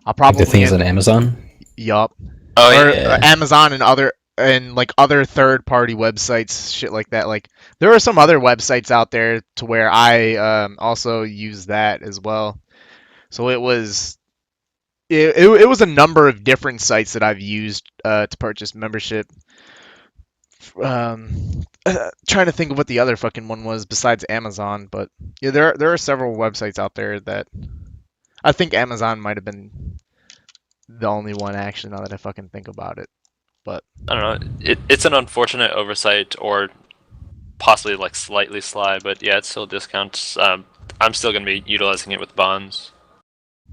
I'll Like the probably things on Amazon. yup, Oh or yeah. Yeah. Amazon and like other third-party websites, shit like that. Like there are some other websites out there to where I also use that as well. So it was a number of different sites that I've used to purchase membership. Trying to think of what the other fucking one was besides Amazon, but yeah, there are several websites out there that I think Amazon might have been the only one actually. Now that I fucking think about it, but I don't know. It's an unfortunate oversight, or possibly like slightly sly, but yeah, it's still discounts. I'm still gonna be utilizing it with bonds.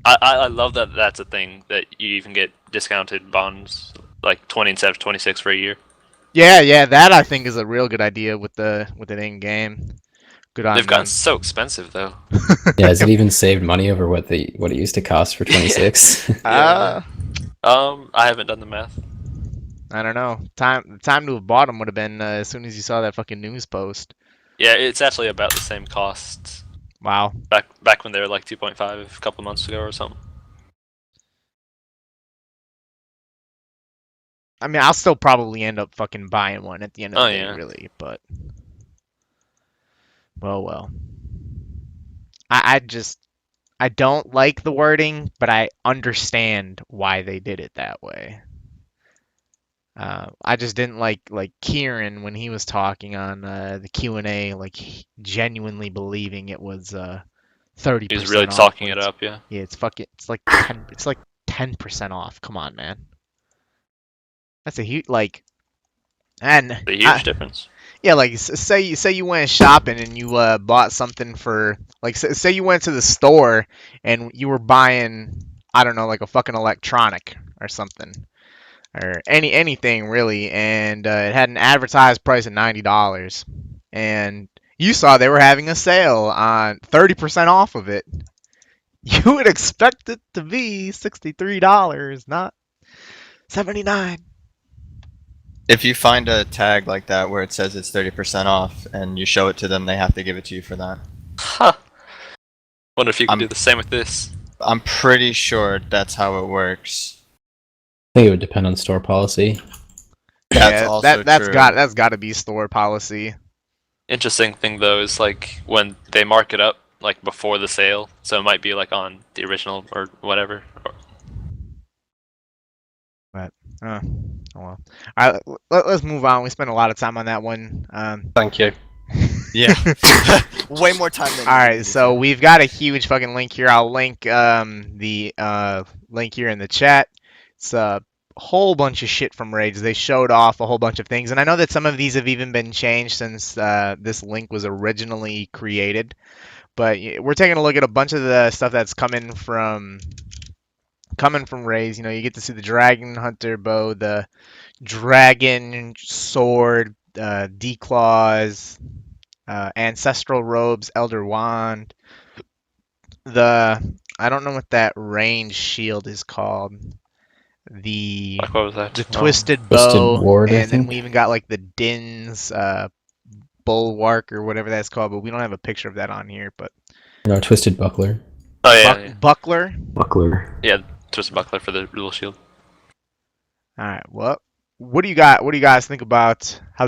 I love that that's a thing that you even get discounted bonds, like 20 instead of 26 for a year. yeah, that I think is a real good idea with it in game. Good on They've gotten them. so expensive though. Yeah, has it even saved money over what it used to cost for 26? Uh, I haven't done the math. I don't know. Time to have bought them would have been as soon as you saw that fucking news post. Yeah, it's actually about the same cost. Wow. Back when they were like 2.5 a couple months ago or something. I mean, I'll still probably end up fucking buying one at the end of the day, yeah. really, but well. I don't like the wording, but I understand why they did it that way. I just didn't like Kieran when he was talking on the Q&A, like genuinely believing it was 30%. He was really off talking when it up, yeah. Yeah, it's like 10% off. Come on, man. That's a huge and The huge difference. yeah, like say you went shopping and you bought something for like say you went to the store and you were buying, I don't know, like a fucking electronic or something, or anything really, and it had an advertised price of $90, and you saw they were having a sale on 30% off of it. You would expect it to be $63, not 79. If you find a tag like that where it says it's 30% off and you show it to them, they have to give it to you for that. Huh. Wonder if you can I'm- do the same with this. I'm pretty sure that's how it works. I think it would depend on store policy. That's Yeah, also that's true. got to be store policy. Interesting thing though is like when they mark it up like before the sale, so it might be like on the original or whatever. Oh well. All right, let's move on. We spent a lot of time on that one. Thank you. Yeah. Way more time than All you right, needed so to. we've got a huge fucking link here. I'll link the link here in the chat. It's a whole bunch of shit from Rage. They showed off a whole bunch of things, and I know that some of these have even been changed since this link was originally created. But we're taking a look at a bunch of the stuff that's coming from Raze. You know, you get to see the Dragon Hunter bow, the Dragon Sword, Declaws, Ancestral Robes, Elder Wand. I don't know what that range shield is called. The Like what was that? Twisted Twisted Bow, Ward, I and then think. we even got like the Din's Bulwark or whatever that's called, but we don't have a picture of that on here. But No, Twisted Buckler. Oh yeah, Buckler. Buckler. yeah. Twisted buckler for the rule shield. All right. Well, what do you guys think about how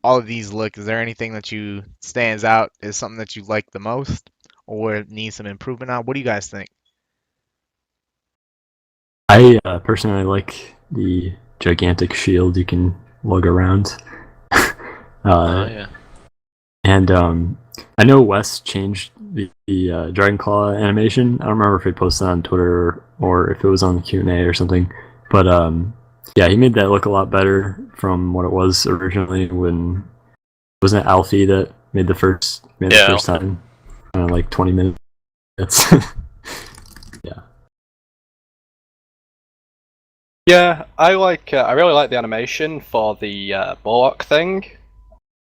all of these look? Is there anything that you stands out as something that you like the most, or need some improvement on? What do you guys think? I personally like the gigantic shield you can lug around. Oh yeah. And I know Wes changed the Dragon Claw animation. I don't remember if he posted on Twitter or if it was on the Q&A or something. But yeah, he made that look a lot better from what it was originally when... Wasn't it Alfie that made the first time? Like 20 minutes. Yeah. Yeah, I really like the animation for the bulwark thing.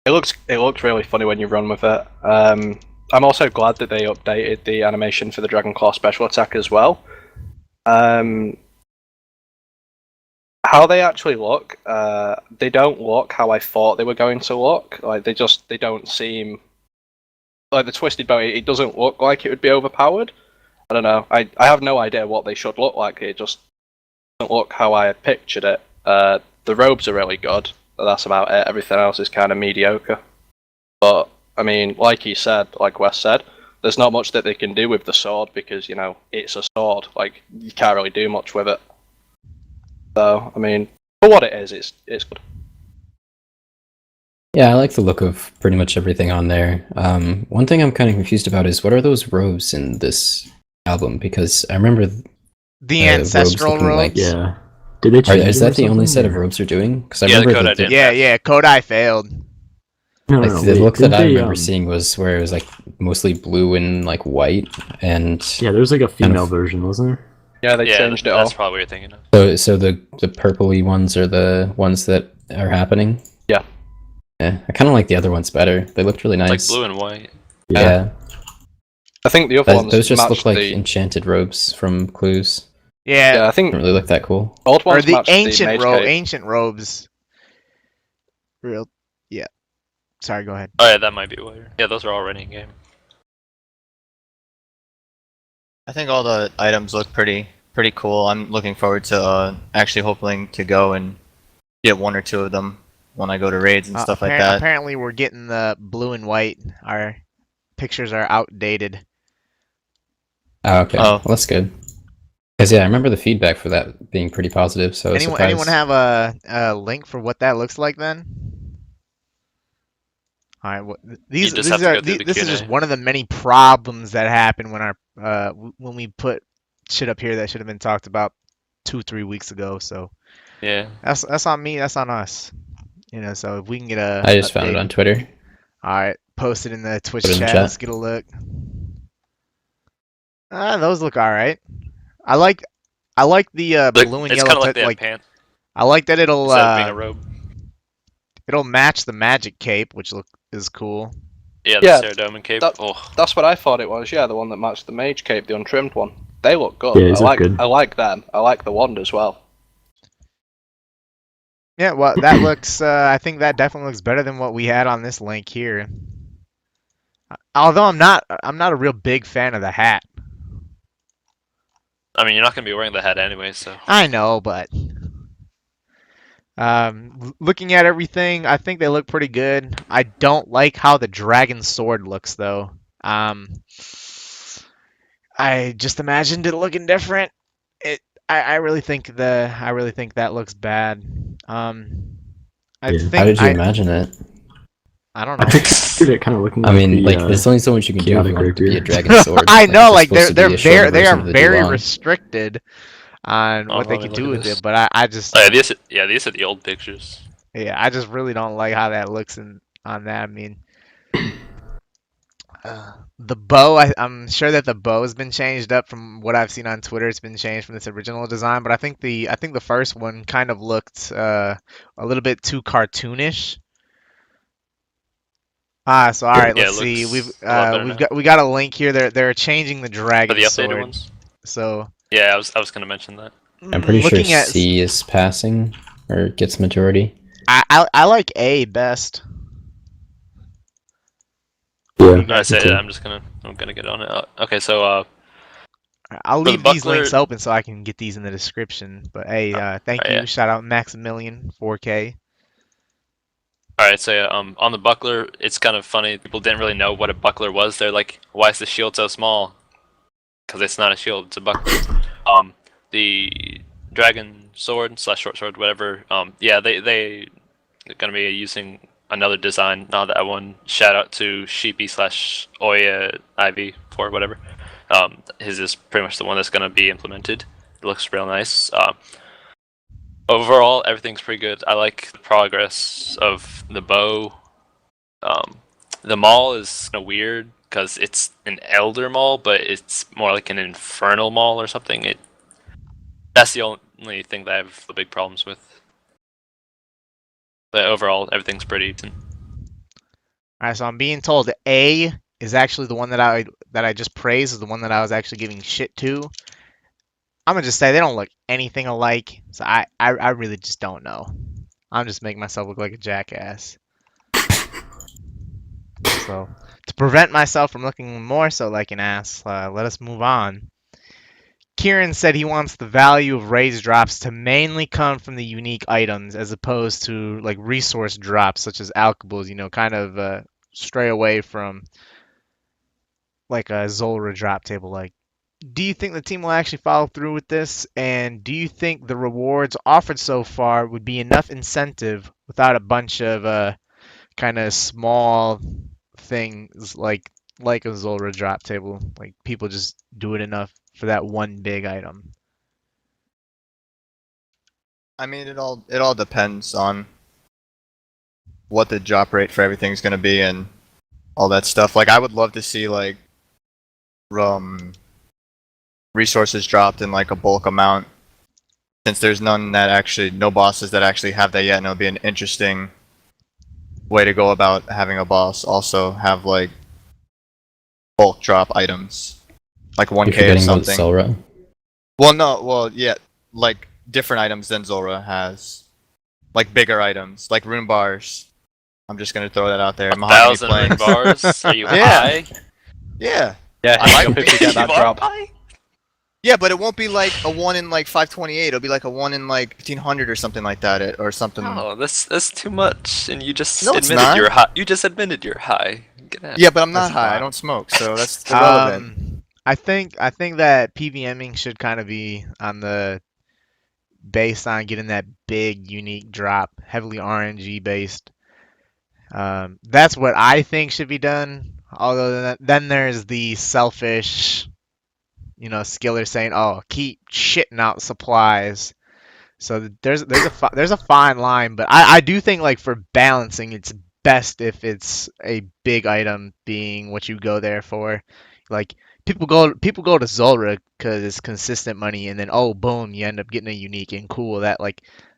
It looks really funny when you run with it. I'm also glad that they updated the animation for the Dragon Claw special attack as well. How they actually look, they don't look how I thought they were going to look. Like they don't seem like the twisted bow. It doesn't look like it would be overpowered. I don't know. I have no idea what they should look like. It just doesn't look how I had pictured it. The robes are really good, but that's about it. Everything else is kind of mediocre. But I mean, like you said, like Wes said, there's not much that they can do with the sword because it's a sword. Like you can't really do much with it. So I mean, for what it is, it's good. Yeah, I like the look of pretty much everything on there. One thing I'm kind of confused about is what are those robes in this album? Because I remember The robes ancestral looking like- robes. Yeah. Did they change is them or that the only set of something, or- robes they're doing? Because I Yeah, the remember Kodai didn't. Yeah, Kodai failed. No, like no, the wait, look that didn't I they, remember seeing was where it was like mostly blue and like white, and Yeah, there was like a kind female of- version, wasn't there? Yeah, they Yeah, changed it that's all. probably what you're thinking of. so the purpley ones are the ones that are happening. Yeah. Yeah, I kind of like the other ones better. They looked really It's nice. like blue and white. Yeah, I think the other ones those just matched look like the. enchanted robes from Clues. Yeah, Yeah, I think Don't really look that cool. old or ones the matched the mage cape. ancient robes. Real, yeah. Sorry, go ahead. Oh yeah, that might be why. Yeah, those are already in game. I think all the items look pretty cool. I'm looking forward to actually hoping to go and get one or two of them when I go to raids and stuff like that. Apparently, we're getting the blue and white. Our pictures are outdated. Oh, okay. Oh. Well, that's good. Because yeah, I remember the feedback for that being pretty positive. So I was Anyone surprised. have a link for what that looks like then? All right, You just have to go through the this is just Q&A. one of the many problems that happen when when we put shit up here that should have been talked about 2-3 weeks ago. So Yeah. that's on me. That's on us. So if we can get a I just found it update. on Twitter. All right, post it in the Twitch Put it in the chat. chat. Let's get a look. Those look all right. I like the blue and It's yellow. kind of like they have pants I like that it'll instead of being a robe. it'll match the magic cape, which is cool. Yeah, the Yeah, Ceredoman cape. that- Oh, That's what I thought it was. Yeah, the one that matched the mage cape, the untrimmed one. They look good. Yeah, these look good. I like them. I like the wand as well. Yeah, well, that looks. I think that definitely looks better than what we had on this link here. Although I'm not a real big fan of the hat. I mean, you're not gonna be wearing the hat anyway, so. I know, but looking at everything, I think they look pretty good. I don't like how the dragon sword looks, though. I just imagined it looking different. I really think that looks bad. I Yeah. think How did you imagine it? I don't I know. pictured it kind of looking I like mean, the, there's only so much you can do if you chaotic want it to be a rapier. dragon sword. I know, it's like supposed to be a shorter they are version of the very Dulong. restricted on Oh, what they let me can look do at with this. it, but I just Oh, yeah, these are the old pictures. I just really don't like how that looks on that. I mean, the bow, I'm sure that the bow has been changed up from what I've seen on Twitter. It's been changed from its original design, but I think the first one kind of looked a little bit too cartoonish. So all right, Yeah, let's it see. looks a lot better We got a link here. They're changing the For dragon the updated sword. ones. So Yeah, I was gonna mention that. I'm pretty sure looking at C is passing or gets majority. I like A best. Yeah, No, I say me too. I'm gonna get on it. Okay, so I'll For the leave these buckler- links open so I can get these in the description. But hey, thank you. yeah. Shout out Maximilian 4K. alright, so on the buckler, it's kind of funny. People didn't really know what a buckler was. They're like, why is the shield so small? Because it's not a shield, it's a buckler. The dragon sword / short sword, whatever. Yeah, they're gonna be using another design. Not that one. Shout out to Sheepy / Oya Ivy for whatever. His is pretty much the one that's gonna be implemented. It looks real nice. Overall, everything's pretty good. I like the progress of the bow. The maul is kind of weird because it's an elder maul, but it's more like an infernal maul or something. That's the only thing that I have the big problems with. But overall, everything's pretty decent. All right, so I'm being told A is actually the one that I just praised, is the one that I was actually giving shit to. I'm gonna just say they don't look anything alike. So I really just don't know. I'm just making myself look like a jackass. So to prevent myself from looking more so like an ass, let us move on. Kieran said he wants the value of raise drops to mainly come from the unique items as opposed to like resource drops such as alchables, kind of stray away from like a Zolra drop table. Like, do you think the team will actually follow through with this? And do you think the rewards offered so far would be enough incentive without a bunch of kind of small things like a Zolra drop table? Like people just do it enough for that one big item. I mean, it all depends on what the drop rate for everything's gonna be and all that stuff. Like, I would love to see like resources dropped in like a bulk amount, since there's no bosses that actually have that yet, and it'll be an interesting way to go about having a boss also have like bulk drop items, like You're 1k or forgetting about something. Zulra. Yeah, like different items than Zora has, like bigger items, like rune bars. I'm just gonna throw that out there. Mahogany 1,000 rune planks. bars? Are you Yeah. high? Yeah, Yeah, I like hope if you it. get that You are drop. high? yeah, but it won't be like a 1 in like 528. It'll be like a 1 in like 1500 or something like that, or something. No, that's too much, and you just No, it's admitted not. you're high. You just admitted you're high. Get out. Yeah, but I'm not That's high. I fine. don't smoke, so that's irrelevant. I think that PVMing should kind of be on the based on getting that big unique drop, heavily RNG based. That's what I think should be done. Although then there's the selfish, skiller saying, "Oh, keep shitting out supplies." So there's a fine line, but I do think like for balancing, it's best if it's a big item being what you go there for. Like people go to Zulra because it's consistent money, and then oh boom, you end up getting a unique and cool that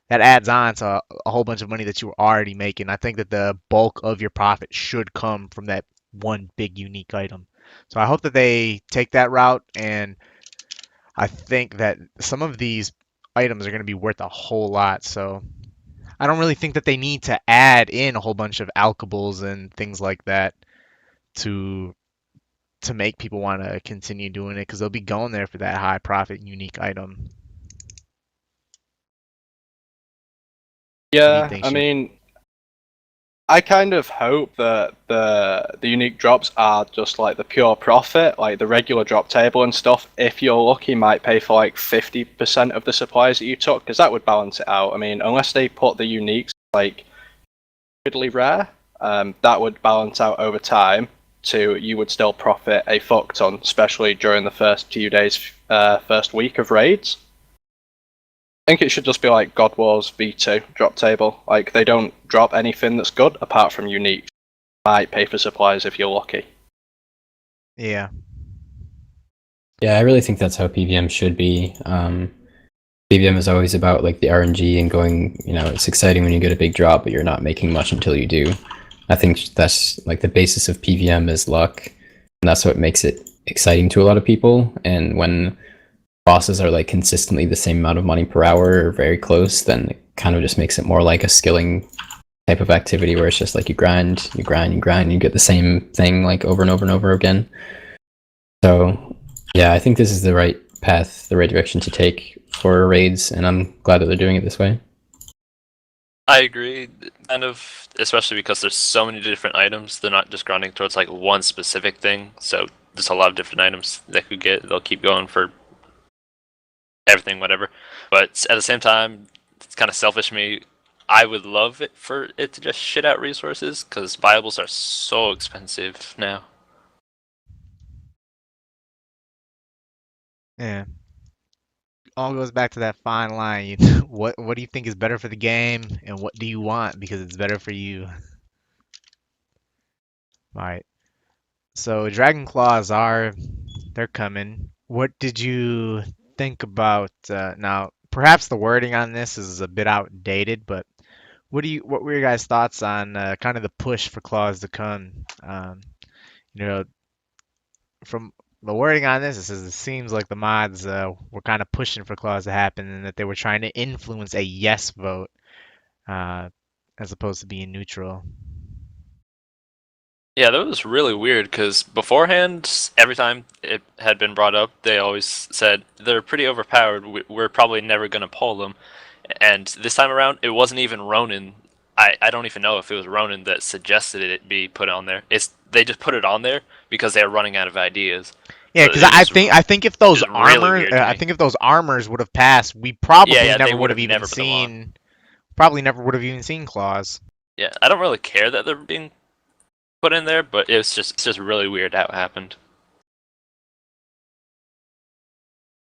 adds on to a whole bunch of money that you were already making. I think that the bulk of your profit should come from that one big unique item. So I hope that they take that route, and I think that some of these items are going to be worth a whole lot. So I don't really think that they need to add in a whole bunch of alchables and things like that to make people want to continue doing it because they'll be going there for that high profit unique item. What do you Yeah, think, I Sheeran? mean, I kind of hope that the unique drops are just like the pure profit, like the regular drop table and stuff. If you're lucky, might pay for like 50% of the supplies that you took, because that would balance it out. I mean, unless they put the uniques like really rare, that would balance out over time. To you would still profit a fuck ton, especially during the first few days, first week of raids. I think it should just be like God Wars V2 drop table. Like they don't drop anything that's good apart from unique. Might pay for supplies if you're lucky. Yeah. Yeah, I really think that's how PVM should be. PVM is always about like the RNG and going, it's exciting when you get a big drop, but you're not making much until you do. I think that's like the basis of PVM is luck, and that's what makes it exciting to a lot of people. And when bosses are like consistently the same amount of money per hour or very close, then it kind of just makes it more like a skilling type of activity where it's just like you grind, you get the same thing like over and over and over again. So yeah, I think this is the right path, the right direction to take for raids, and I'm glad that they're doing it this way. I agree, kind of, especially because there's so many different items. They're not just grinding towards like one specific thing. So there's a lot of different items they could get. They'll keep going for everything, whatever. But at the same time, it's kind of selfish of me. I would love it for it to just shit out resources because viables are so expensive now. Yeah. All goes back to that fine line. What do you think is better for the game, and what do you want because it's better for you? All right. So Dragon Claws they're coming. What did you think about now? Perhaps the wording on this is a bit outdated, but what were your guys' thoughts on kind of the push for claws to come? You know, from the wording on this, it says it seems like the mods were kind of pushing for clause to happen, and that they were trying to influence a yes vote uh, as opposed to being neutral. Yeah, that was really weird because beforehand, every time it had been brought up, they always said they're pretty overpowered. We're probably never going to pull them. And this time around, it wasn't even Ronan. I don't even know if it was Ronan that suggested it be put on there. They just put it on there because they were running out of ideas. Yeah, So because it was I think if those just really armors weird to I me. think if those armors would have passed, we probably Yeah, they never would have would've even never put them on. seen. Probably never would have even seen clause. Yeah, I don't really care that they're being put in there, but it's just really weird how it happened.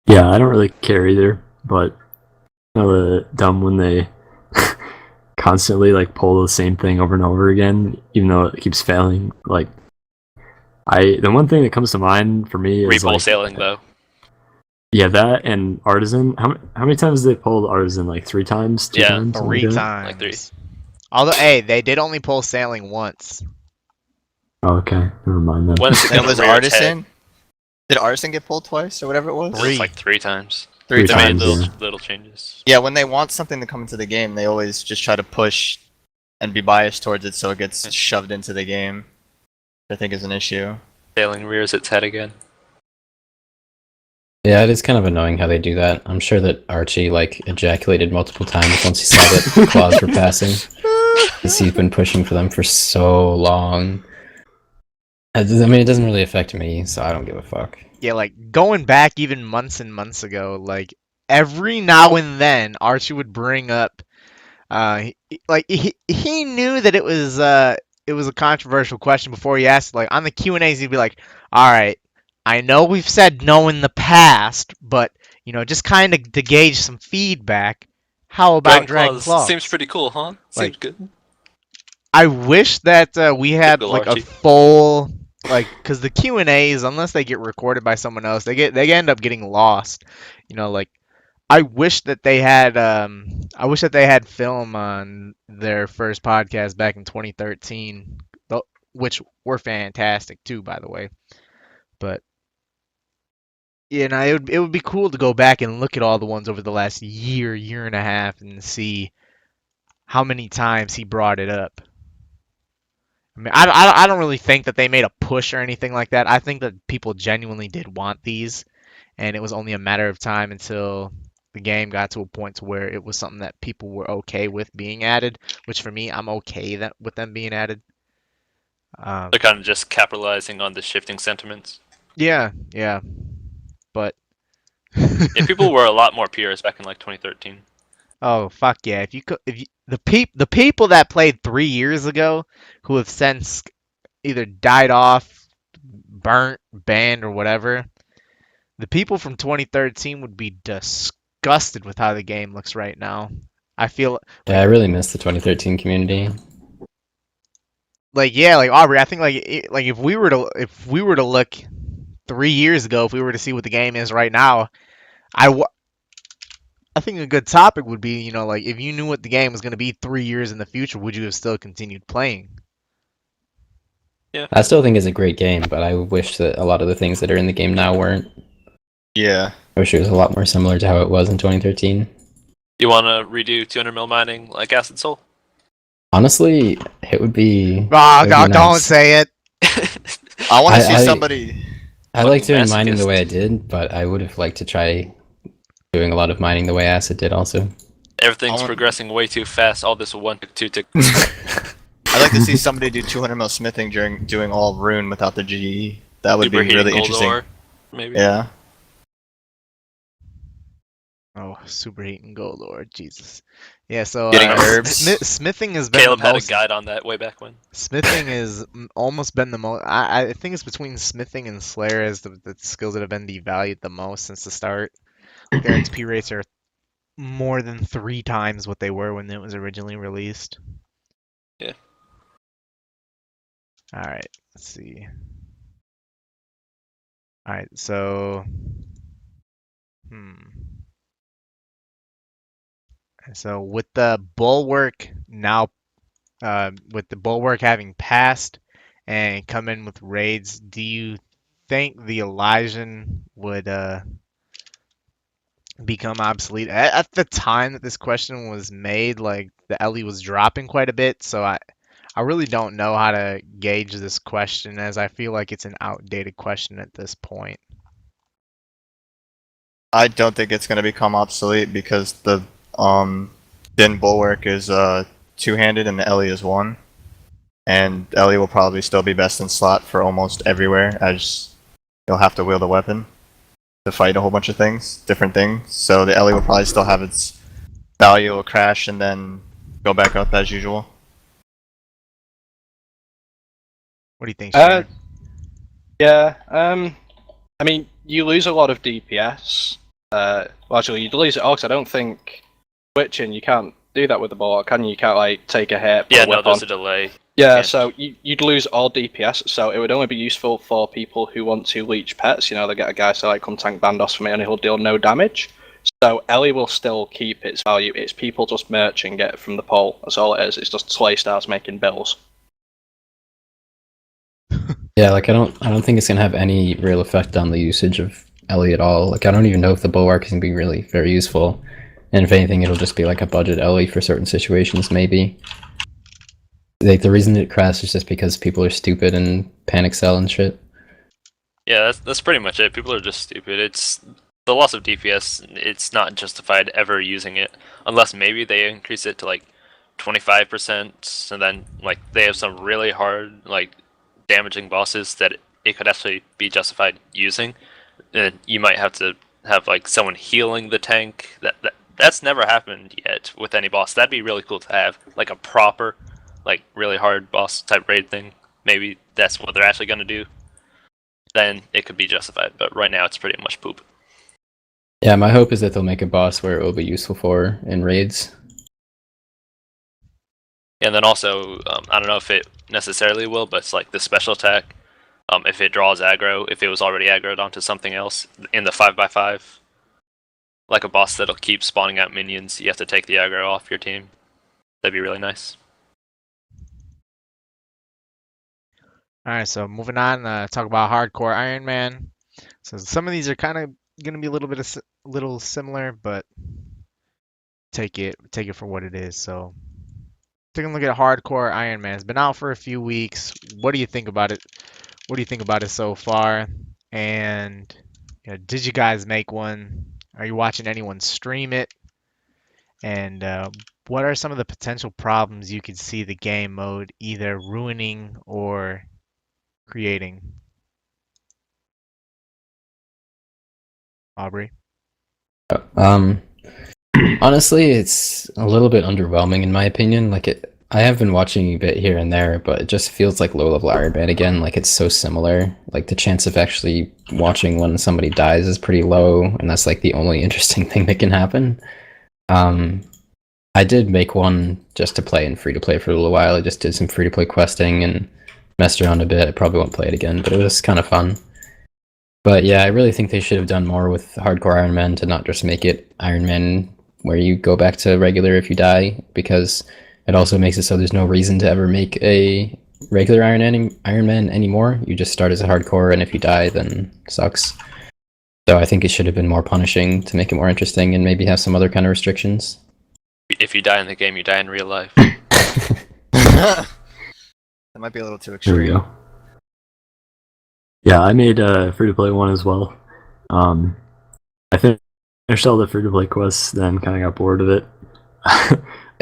Yeah, I don't really care either, but dumb when they constantly like pull the same thing over and over again, even though it keeps failing. Like, the one thing that comes to mind for me is like, Repulsaling though. yeah, that and Artisan. How many times did they pull the Artisan? Like 3 times, two Yeah, times, something 3 like that? times. Like 3. Although, hey, they did only pull sailing once. Oh, okay, never mind then. When is it And it gonna was rear its head? Artisan. Did Artisan get pulled twice or whatever it was? It was like 3 times. Three They made times, little yeah. little changes. Yeah, when they want something to come into the game, they always just try to push and be biased towards it, so it gets shoved into the game. I think is an issue. Sailing rears its head again. Yeah, it is kind of annoying how they do that. I'm sure that Archie like ejaculated multiple times once he saw that claws were passing. Because he's been pushing for them for so long. I mean, it doesn't really affect me, so I don't give a fuck. Yeah, like going back even months and months ago, like every now and then Archie would bring up he knew that it was a controversial question before he asked. Like on the Q&As he'd be like, "All right, I know we've said no in the past, but just kind of to gauge some feedback, how about Dragon Claws?" Seems pretty cool, huh? Seems Like- good. I wish that we had Typical like a Archie. full because the Q&As, unless they get recorded by someone else, they end up getting lost. Like I wish that they had film on their first podcast back in 2013, which were fantastic too, by the way. But it would be cool to go back and look at all the ones over the last year and a half, and see how many times he brought it up. I mean, I don't really think that they made a push or anything like that. I think that people genuinely did want these, and it was only a matter of time until the game got to a point to where it was something that people were okay with being added. Which for me, I'm okay with them being added. They're kind of just capitalizing on the shifting sentiments. Yeah, but Yeah, people were a lot more purists back in like 2013. oh fuck yeah! The people that played 3 years ago, who have since either died off, burnt, banned, or whatever, the people from 2013 would be disgusted with how the game looks right now. I feel Yeah, I really miss the 2013 community. like Aubrey. I think like if we were to look 3 years ago, if we were to see what the game is right now, I think a good topic would be, like if you knew what the game was going to be 3 years in the future, would you have still continued playing? Yeah. I still think it's a great game, but I wish that a lot of the things that are in the game now weren't. Yeah. I wish it was a lot more similar to how it was in 2013. You want to redo 200 mil mining like Acid Soul? Honestly, it would be. Oh, it would be God, don't nice. say it. I want to I- see I- somebody. I like Fucking doing mining the masochist. way I did, but I would have liked to try doing a lot of mining the way Acid did also. Everything's I want- progressing way too fast. All this 1 tick, 2 tick. I'd like to see somebody do 200 mil smithing during doing all rune without the GE. That would be Superheating really gold interesting. ore, maybe. Yeah. Oh, superheating gold ore, Jesus. Yeah, so Getting herbs. smithing has been Caleb the had a most. guide on that way back when. Smithing has almost been the most. I think it's between smithing and Slayer as the skills that have been devalued the most since the start. Like their XP rates are more than 3 times what they were when it was originally released. Yeah. All right, let's see. All right, so So with the bulwark now, with the bulwark having passed and come in with raids, do you think the Elysian would become obsolete? At the time that this question was made, like the Ellie was dropping quite a bit, so I really don't know how to gauge this question, as I feel like it's an outdated question at this point. I don't think it's going to become obsolete because the Din Bulwark is two-handed and the Ellie is one. And Ellie will probably still be best in slot for almost everywhere, as you'll have to wield a weapon to fight a whole bunch of things, different things. So the Ellie will probably still have its value, will crash, and then go back up as usual. What do you think, Sheeran? Yeah. I mean, you lose a lot of DPS. Well, actually, you'd lose it all 'cause I don't think switching. You can't do that with the ball, can you? You can't like take a hit. Yeah, put a no, whip on. there's a delay. Yeah, can't. so you'd lose all DPS, so it would only be useful for people who want to leech pets. You know, they get a guy so like come tank Bandos from it and he'll deal no damage. So Ellie will still keep its value. It's people just merching it from the pole. That's all it is. It's just slay stars making bills. Yeah, like I don't think it's gonna have any real effect on the usage of Ellie at all. Like I don't even know if the bulwark is gonna be really very useful. And if anything, it'll just be like a budget Ellie for certain situations, maybe. Like the reason it crashed is just because people are stupid and panic sell and shit. Yeah, that's pretty much it. People are just stupid. It's the loss of DPS. It's not justified ever using it unless maybe they increase it to like 25%, and then like they have some really hard like damaging bosses that it could actually be justified using. And you might have to have like someone healing the tank. That's never happened yet with any boss. That'd be really cool to have, like a proper, like really hard boss type raid thing. Maybe that's what they're actually gonna do. Then it could be justified. But right now it's pretty much poop. Yeah, my hope is that they'll make a boss where it will be useful for in raids. And then also, I don't know if it necessarily will, but it's like the special attack. If it draws aggro, if it was already aggroed onto something else in the 5x5, like a boss that'll keep spawning out minions, you have to take the aggro off your team. That'd be really nice. All right, so moving on, talk about hardcore Iron Man. So some of these are kind of gonna be a little similar, but take it for what it is. So taking a look at hardcore Iron Man. It's been out for a few weeks. What do you think about it? What do you think about it so far? And did you guys make one? Are you watching anyone stream it? And what are some of the potential problems you could see the game mode either ruining or creating? Aubrey? Honestly, it's a little bit underwhelming in my opinion. I have been watching a bit here and there, but it just feels like low level Iron Man again. Like it's so similar. Like the chance of actually watching when somebody dies is pretty low, and that's like the only interesting thing that can happen. I did make one just to play in free to play for a little while. I just did some free to play questing and messed around a bit. I probably won't play it again, but it was kind of fun. But yeah, I really think they should have done more with hardcore Iron Man to not just make it Iron Man where you go back to regular if you die, because it also makes it so there's no reason to ever make a regular Iron Man anymore. You just start as a hardcore, and if you die, then sucks. So I think it should have been more punishing to make it more interesting, and maybe have some other kind of restrictions. If you die in the game, you die in real life. That might be a little too There extreme. we go. Yeah, I made a free-to-play one as well. I finished all the free-to-play quests, then kind of got bored of it.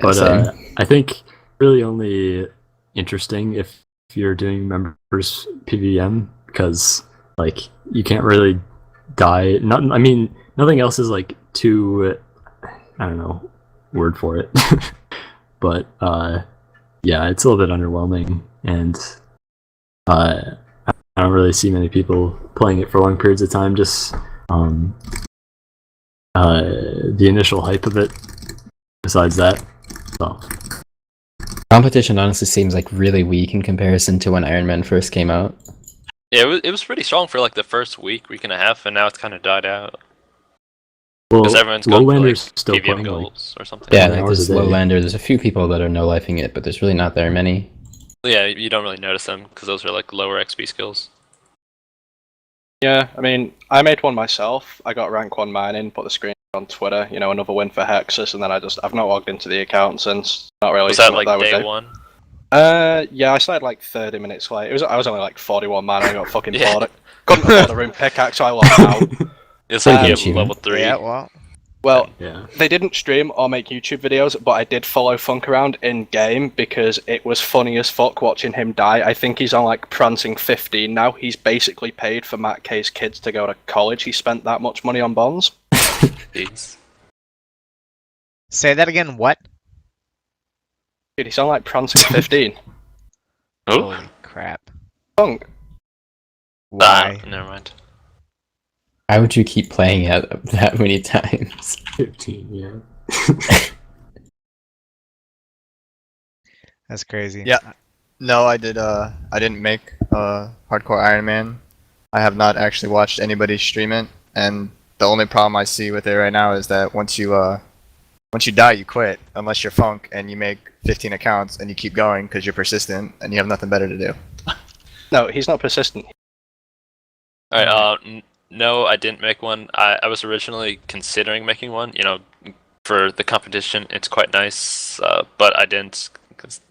But I think really only interesting if you're doing members PVM, because like you can't really die. I mean, nothing else is like too, I don't know, word for it. But yeah, it's a little bit underwhelming, and I don't really see many people playing it for long periods of time. Just the initial hype of it. Besides that, so. Competition honestly seems like really weak in comparison to when Iron Man first came out. Yeah, it was pretty strong for like the first week and a half, and now it's kind of died out. Well, Because everyone's going for like Lowlander's still PVM playing goals or something. Yeah, 20 like hours there's a day. Lowlander. There's a few people that are no-lifing it, but there's really not very many. Yeah, you don't really notice them because those are like lower XP skills. Yeah, I mean, I made one myself. I got rank 1 mining, put the screen on Twitter, another win for Hexis, and then I've not logged into the account since. Not really. Was that something like would day do. one? Yeah, I started like 30 minutes late. I was only like 41 man. I got fucking Yeah. bored. Couldn't afford a rune pickaxe, so I logged out. It's like Pretty you good have level achievement. 3. Yeah, well, Well, Yeah. they didn't stream or make YouTube videos, but I did follow Funk around in game because it was funny as fuck watching him die. I think he's on like prancing 15 now. He's basically paid for Matt K's kids to go to college. He spent that much money on bonds. Jeez. say that again. What? Dude, he's on like prancing 15. Oh, Holy crap! Funk. Why? never mind. Why would you keep playing it that many times? 15, yeah. That's crazy. Yeah. No, I didn't make Hardcore Iron Man. I have not actually watched anybody stream it, and the only problem I see with it right now is that once you die, you quit, unless you're Funk and you make 15 accounts and you keep going because you're persistent and you have nothing better to do. No, he's not persistent. Alright, no, I didn't make one. I was originally considering making one, for the competition. It's quite nice, but I didn't, because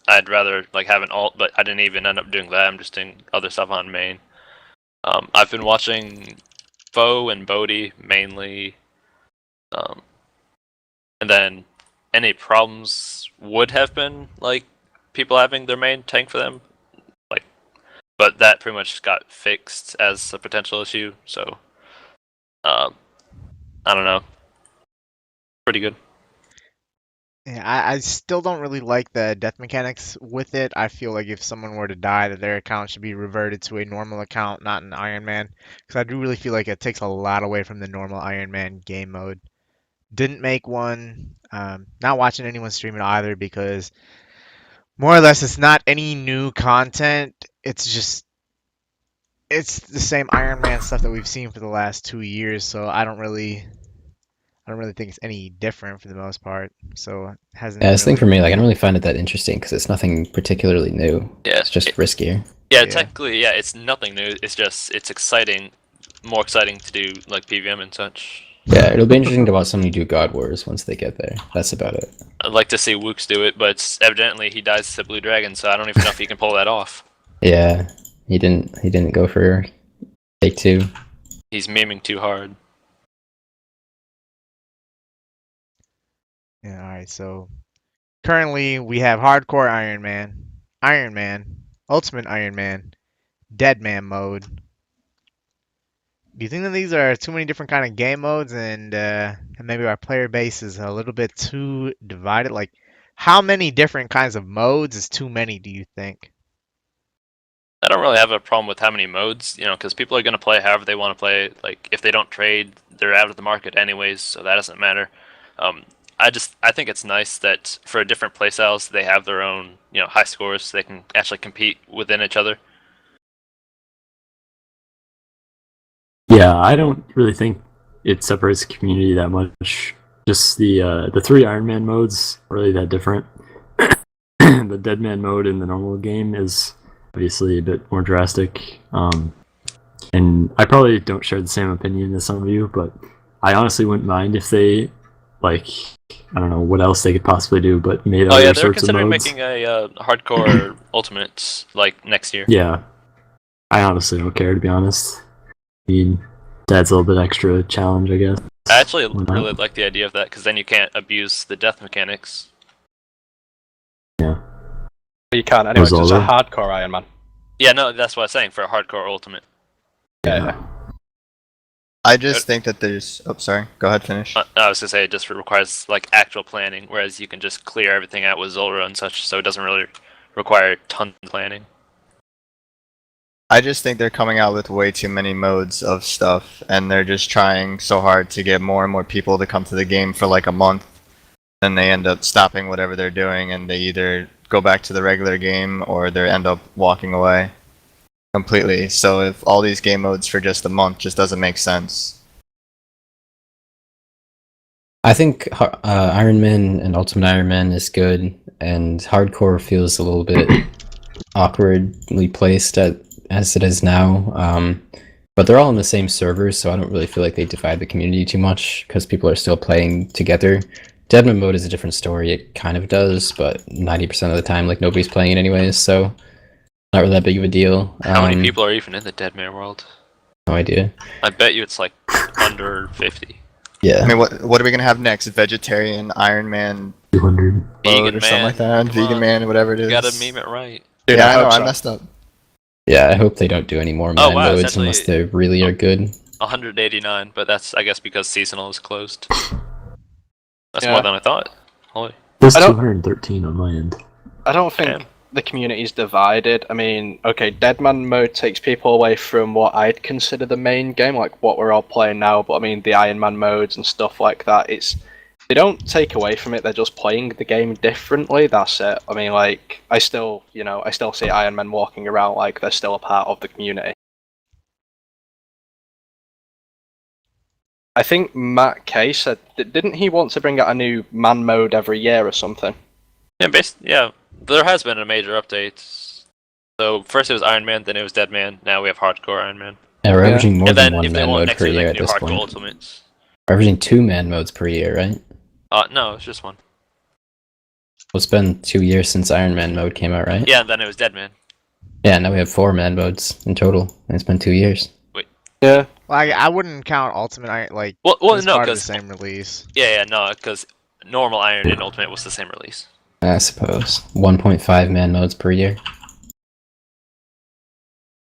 I'd rather like have an alt, but I didn't even end up doing that. I'm just doing other stuff on main. I've been watching Foe and Bodhi mainly, and then any problems would have been like people having their main tank for them, but that pretty much got fixed as a potential issue. So, I don't know. Pretty good. Yeah, I still don't really like the death mechanics with it. I feel like if someone were to die, that their account should be reverted to a normal account, not an Iron Man. Because I do really feel like it takes a lot away from the normal Iron Man game mode. Didn't make one. Not watching anyone stream it either because more or less it's not any new content. It's the same Iron Man stuff that we've seen for the last 2 years. So I don't really think it's any different for the most part. So it hasn't. Yeah, this thing really... for me, like I don't really find it that interesting because it's nothing particularly new. Yeah, It's just riskier. Yeah, Yeah. technically, yeah, it's nothing new. It's exciting, more exciting to do like PVM and such. Yeah, it'll be interesting to watch somebody do God Wars once they get there. That's about it. I'd like to see Wooks do it, but evidently he dies to Blue Dragon, so I don't even know if he can pull that off. Yeah, he didn't go for take 2. He's memeing too hard. Yeah, all right. So currently we have Hardcore Iron Man, Ultimate Iron Man, Dead Man mode. Do you think that these are too many different kind of game modes, and maybe our player base is a little bit too divided? Like, how many different kinds of modes is too many? Do you think? I don't really have a problem with how many modes, because people are going to play however they want to play. Like, if they don't trade, they're out of the market anyways, so that doesn't matter. I think it's nice that for different playstyles, they have their own, high scores, so they can actually compete within each other. Yeah, I don't really think it separates the community that much. Just the 3 Iron Man modes are really that different. The Dead Man mode in the normal game is obviously a bit more drastic. And I probably don't share the same opinion as some of you, but I honestly wouldn't mind if they, like, I don't know what else they could possibly do, but made Oh other yeah, they're sorts of considering modes. making a hardcore ultimate like next year. Yeah, I honestly don't care, to be honest. I mean, that's a little bit extra challenge, I guess. I actually Why not? really like the idea of that, because then you can't abuse the death mechanics. Yeah. You can't anyway, 'cause it's a Resolver. hardcore Iron Man. Yeah, no, that's what I was saying for a hardcore ultimate. Yeah. I just think that there's. Oh, sorry. Go ahead, finish. I was gonna say it just requires like actual planning, whereas you can just clear everything out with Zulrah and such, so it doesn't really require tons of planning. I just think they're coming out with way too many modes of stuff, and they're just trying so hard to get more and more people to come to the game for like a month. Then they end up stopping whatever they're doing, and they either go back to the regular game or they end up walking away completely. So if all these game modes for just a month just doesn't make sense. I think Iron Man and Ultimate Iron Man is good, and Hardcore feels a little bit awkwardly placed as it is now. But they're all on the same servers, so I don't really feel like they divide the community too much because people are still playing together. Deadman mode is a different story. It kind of does, but 90% of the time, like nobody's playing it anyways, so not really that big of a deal. How many people are even in the Dead Man world? No idea. I bet you it's like under 50. Yeah. I mean, what are we gonna have next? Vegetarian Iron Man 200. mode Vegan or something like that? man, come Vegan on. man, whatever it is. You gotta meme it right. Dude, Yeah, I know. hope I so. messed up. Yeah, I hope they don't do any more man wow, it's modes unless actually- they really are good. 189, but that's I guess because seasonal is closed. That's Yeah. more than I thought. Holy. There's I don't- 213 on my end. I don't think Damn. the community's divided. I mean, okay, Deadman mode takes people away from what I'd consider the main game, like what we're all playing now. But I mean, the Iron Man modes and stuff like that. They don't take away from it. They're just playing the game differently. That's it. I mean, like I still see Iron Man walking around like they're still a part of the community. I think Matt K said, didn't he want to bring out a new man mode every year or something? Yeah, there has been a major update. So first it was Iron Man, then it was Dead Man. Now we have Hardcore Iron Man. Yeah, we're Yeah. averaging more And than then one if they man want mode next per year, year like at new this Hardcore point. Ultimates. We're averaging 2 man modes per year, right? No, it's just one. Well, it's been 2 years since Iron Man mode came out, right? Yeah, and then it was Dead Man. Yeah, now we have 4 man modes in total, and it's been 2 years. Yeah. Like I wouldn't count Ultimate Iron like Well, as no, part of the because same release. no, because normal Iron and Ultimate was the same release. I suppose 1.5 man modes per year.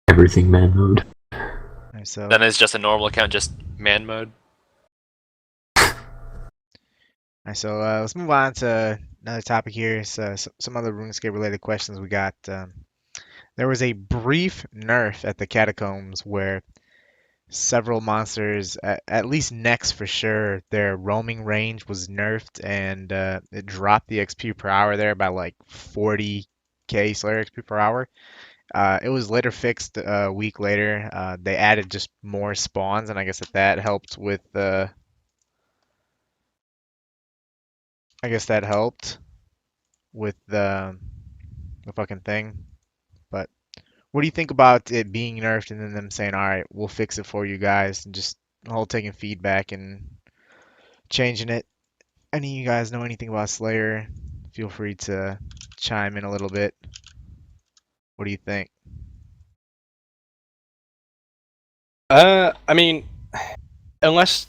Everything man mode. Alright, so Then it's just a normal account, just Man mode. let's move on to another topic here. So some other RuneScape related questions we got. There was a brief nerf at the catacombs where several monsters, at least Nex for sure, their roaming range was nerfed and it dropped the XP per hour there by like 40k Slayer XP per hour. It was later fixed a week later. They added just more spawns, and I guess that helped with the. I guess that helped with the fucking thing. But what do you think about it being nerfed and then them saying, "All right, we'll fix it for you guys," and just all taking feedback and changing it? Any of you guys know anything about Slayer? Feel free to chime in a little bit. What do you think? I mean, unless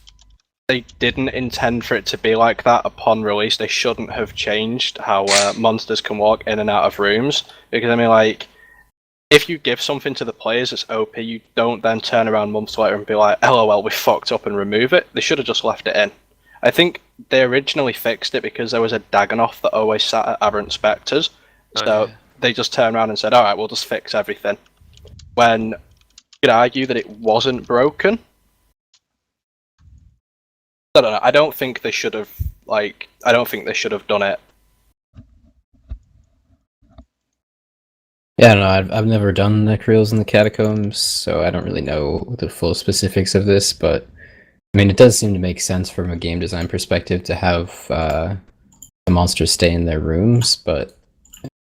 they didn't intend for it to be like that upon release, they shouldn't have changed how monsters can walk in and out of rooms. Because I mean, like, if you give something to the players that's OP, you don't then turn around months later and be like, "LOL, we fucked up," and remove it. They should have just left it in. I think they originally fixed it because there was a Dagonoth that always sat at Aberrant Spectres, so yeah. they just turned around and said, "All right, we'll just fix everything." When you could argue that it wasn't broken. I don't know. I don't think they should have done it. Yeah, I don't know. I've never done necroils in the catacombs, so I don't really know the full specifics of this. But I mean, it does seem to make sense from a game design perspective to have the monsters stay in their rooms, but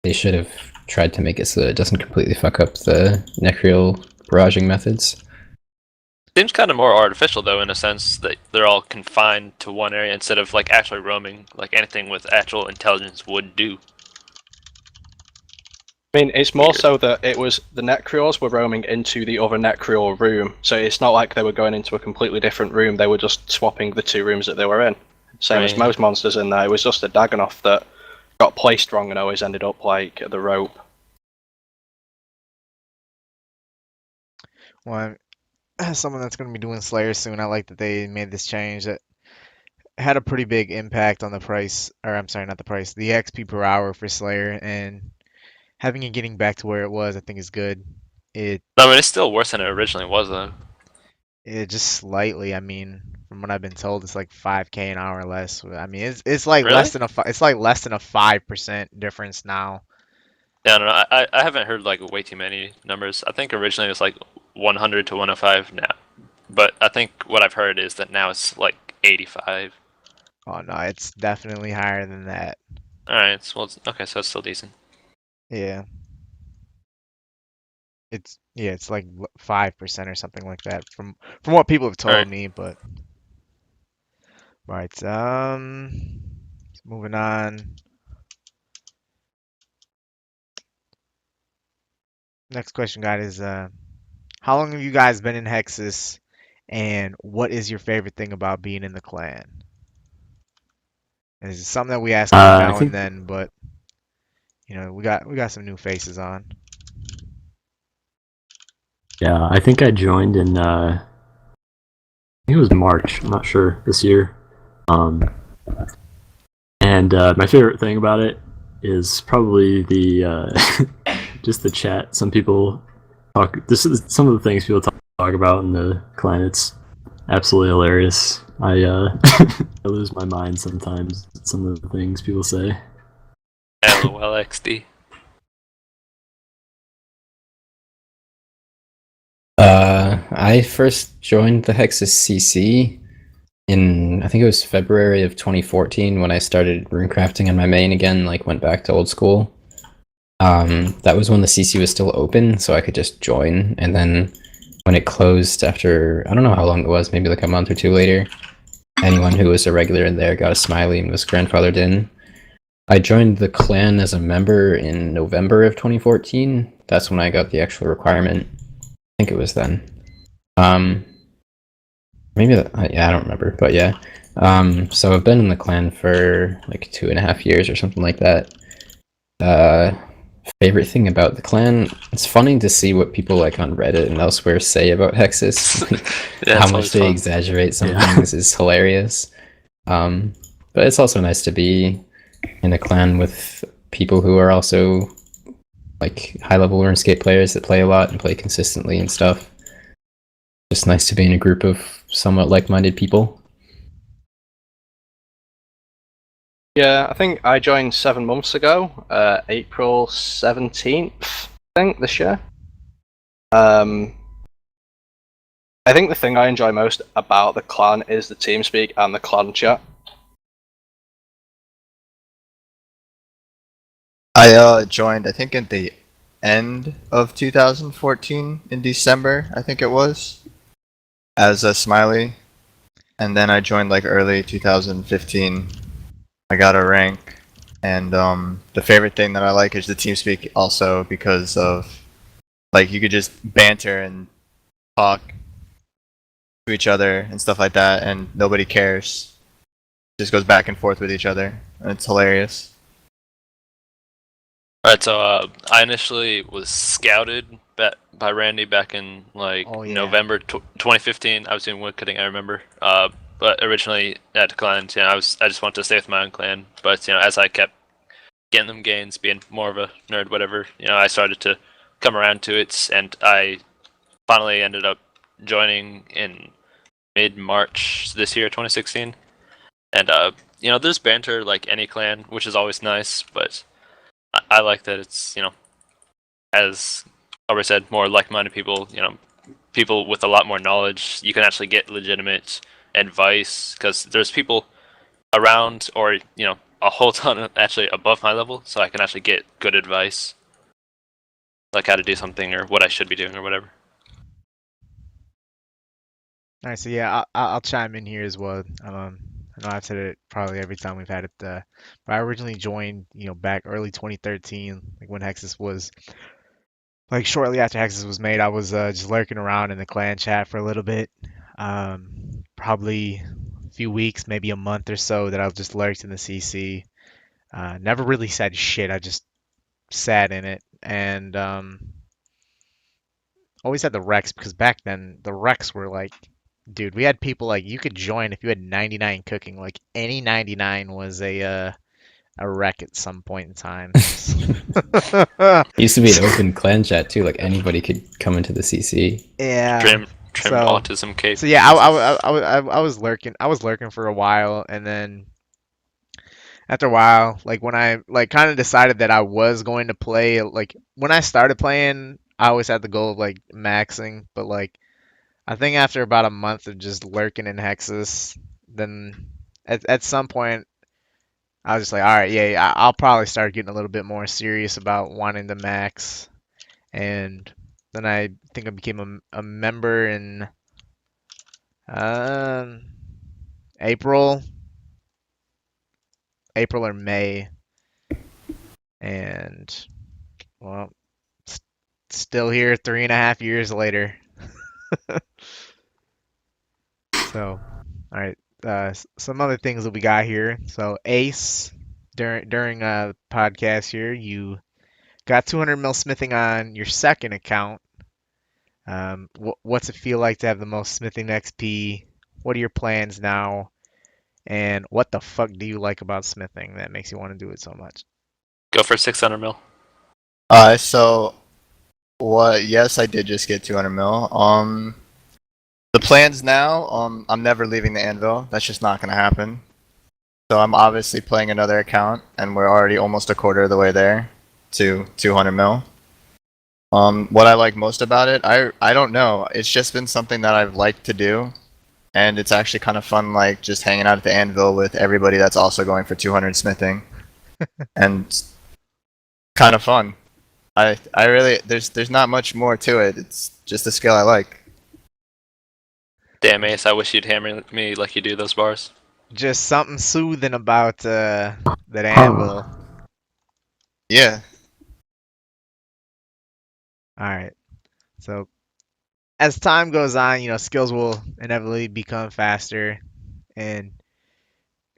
they should have tried to make it so that it doesn't completely fuck up the necroil barraging methods. Seems kind of more artificial though, in a sense that they're all confined to one area instead of like actually roaming, like anything with actual intelligence would do. I mean, it's more so that it was the Necreals were roaming into the other Necreal room, so it's not like they were going into a completely different room. They were just swapping the two rooms that they were in. Same as Right. most monsters in there. It was just a Dagonoth that got placed wrong and always ended up like at the rope. Well, as someone that's going to be doing Slayer soon, I like that they made this change. That had a pretty big impact on the price, or I'm sorry, not the price, the XP per hour for Slayer, and having it getting back to where it was, I think is good. It I mean, it's still worse than it originally was though. it just slightly. I mean, from what I've been told, it's like 5k an hour less. I mean, it's like Really? less than it's like less than a 5% difference now. Yeah, no, I haven't heard like way too many numbers. I think originally it was like 100 to 105 now, but I think what I've heard is that now it's like 85. Oh no, it's definitely higher than that. All right, well, okay, so it's still decent. Yeah. it's like 5% or something like that from what people have All told right. me. But all right, moving on. Next question, guys, is how long have you guys been in Hexus, and what is your favorite thing about being in the clan? And this is something that we ask every I now and think then, but we got some new faces on. yeah, I think I joined in I think it was March. I'm not sure this year. Um, and my favorite thing about it is probably the just the chat. Some people talk. This is some of the things people talk about in the clan. It's absolutely hilarious. I lose my mind sometimes at some of the things people say. LOL XD. I first joined the Hexis CC in I think it was February of 2014 when I started runecrafting on my main again, like went back to old school. That was when the CC was still open, so I could just join. And then when it closed after I don't know how long it was, maybe like a month or two later, anyone who was a regular in there got a smiley and was grandfathered in. I joined the clan as a member in November of 2014. That's when I got the actual requirement. I think it was then. Um, maybe yeah, I don't remember, but yeah. So I've been in the clan for like 2.5 years or something like that. Uh, favorite thing about the clan? It's funny to see what people like on Reddit and elsewhere say about Hexis. Yeah, How it's much always they fun. exaggerate some Yeah. things is hilarious. But it's also nice to be in a clan with people who are also like high level RuneScape players that play a lot and play consistently and stuff. Just nice to be in a group of somewhat like minded people. Yeah, I think I joined 7 months ago, April 17th, I think, this year. I think the thing I enjoy most about the clan is the TeamSpeak and the clan chat. I joined, I think, at the end of 2014 in December, I think it was, as a smiley, and then I joined like early 2015. I got a rank, and the favorite thing that I like is the TeamSpeak also because of like you could just banter and talk to each other and stuff like that, and nobody cares. Just goes back and forth with each other, and it's hilarious. Alright, so I initially was scouted by Randy back in like Oh, yeah. November 2015. I was doing woodcutting, I remember. But originally at clans, I just wanted to stay with my own clan. But as I kept getting them gains, being more of a nerd, whatever, I started to come around to it, and I finally ended up joining in mid-March this year, 2016. And there's banter like any clan, which is always nice, but I like that it's as Aubrey said, more like-minded people. People with a lot more knowledge. You can actually get legitimate advice because there's people around, or a whole ton actually above my level, so I can actually get good advice, like how to do something or what I should be doing or whatever. All right, so yeah, I'll chime in here as well. I know I've said it probably every time we've had it, but I originally joined, back early 2013, like when Hexus was, like shortly after Hexus was made. I was just lurking around in the clan chat for a little bit, probably a few weeks, maybe a month or so that I just lurked in the CC. Never really said shit. I just sat in it and always had the Rex because back then the Rex were like, dude, we had people like you could join if you had 99 cooking. Like any 99 was a wreck at some point in time. It used to be an open clan chat too, like anybody could come into the CC. Yeah. Trimmed So autism cape. so yeah, I was lurking. I was lurking for a while, and then after a while, like when I like kind of decided that I was going to play, like when I started playing, I always had the goal of like maxing, but like I think after about a month of just lurking in Hexus, then at some point I was just like, all right, yeah, I'll probably start getting a little bit more serious about wanting to max, and Then I think I became a member in um, April, April or May, and well, still here 3.5 years later. So, all right. Some other things that we got here. So Ace, during a podcast here, you got 200 mil smithing on your second account. What's it feel like to have the most smithing XP? What are your plans now? And what the fuck do you like about smithing that makes you want to do it so much? Go for 600 mil. So what? Yes, I did just get 200 mil. The plans now. I'm never leaving the anvil. That's just not gonna happen. So I'm obviously playing another account, and we're already almost a quarter of the way there to 200 mil. What I like most about it, I don't know. It's just been something that I've liked to do, and it's actually kind of fun, like just hanging out at the anvil with everybody that's also going for 200 smithing, and kind of fun. I really there's not much more to it. It's just a skill I like. Damn, Ace, I wish you'd hammer me like you do those bars. Just something soothing about that anvil. Yeah. All right. So as time goes on, skills will inevitably become faster. And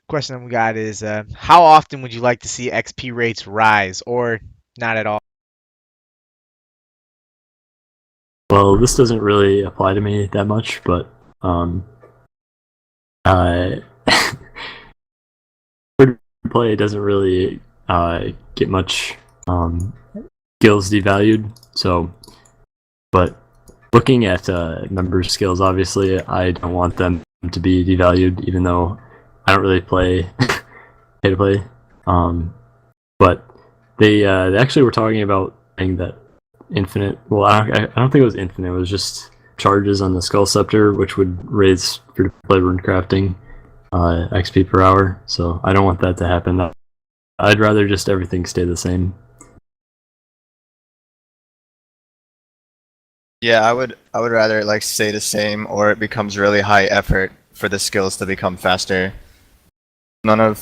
question we got is, how often would you like to see XP rates rise, or not at all? Well, this doesn't really apply to me that much, but I play doesn't really get much skills devalued. So, but looking at member skills, obviously, I don't want them to be devalued, even though I don't really play pay to play. But they actually were talking about saying that infinite. Well, I don't think it was infinite. It was just charges on the Skull Scepter, which would raise free-to-play rune crafting XP per hour. So I don't want that to happen. I'd rather just everything stay the same. Yeah, I would rather like stay the same, or it becomes really high effort for the skills to become faster. And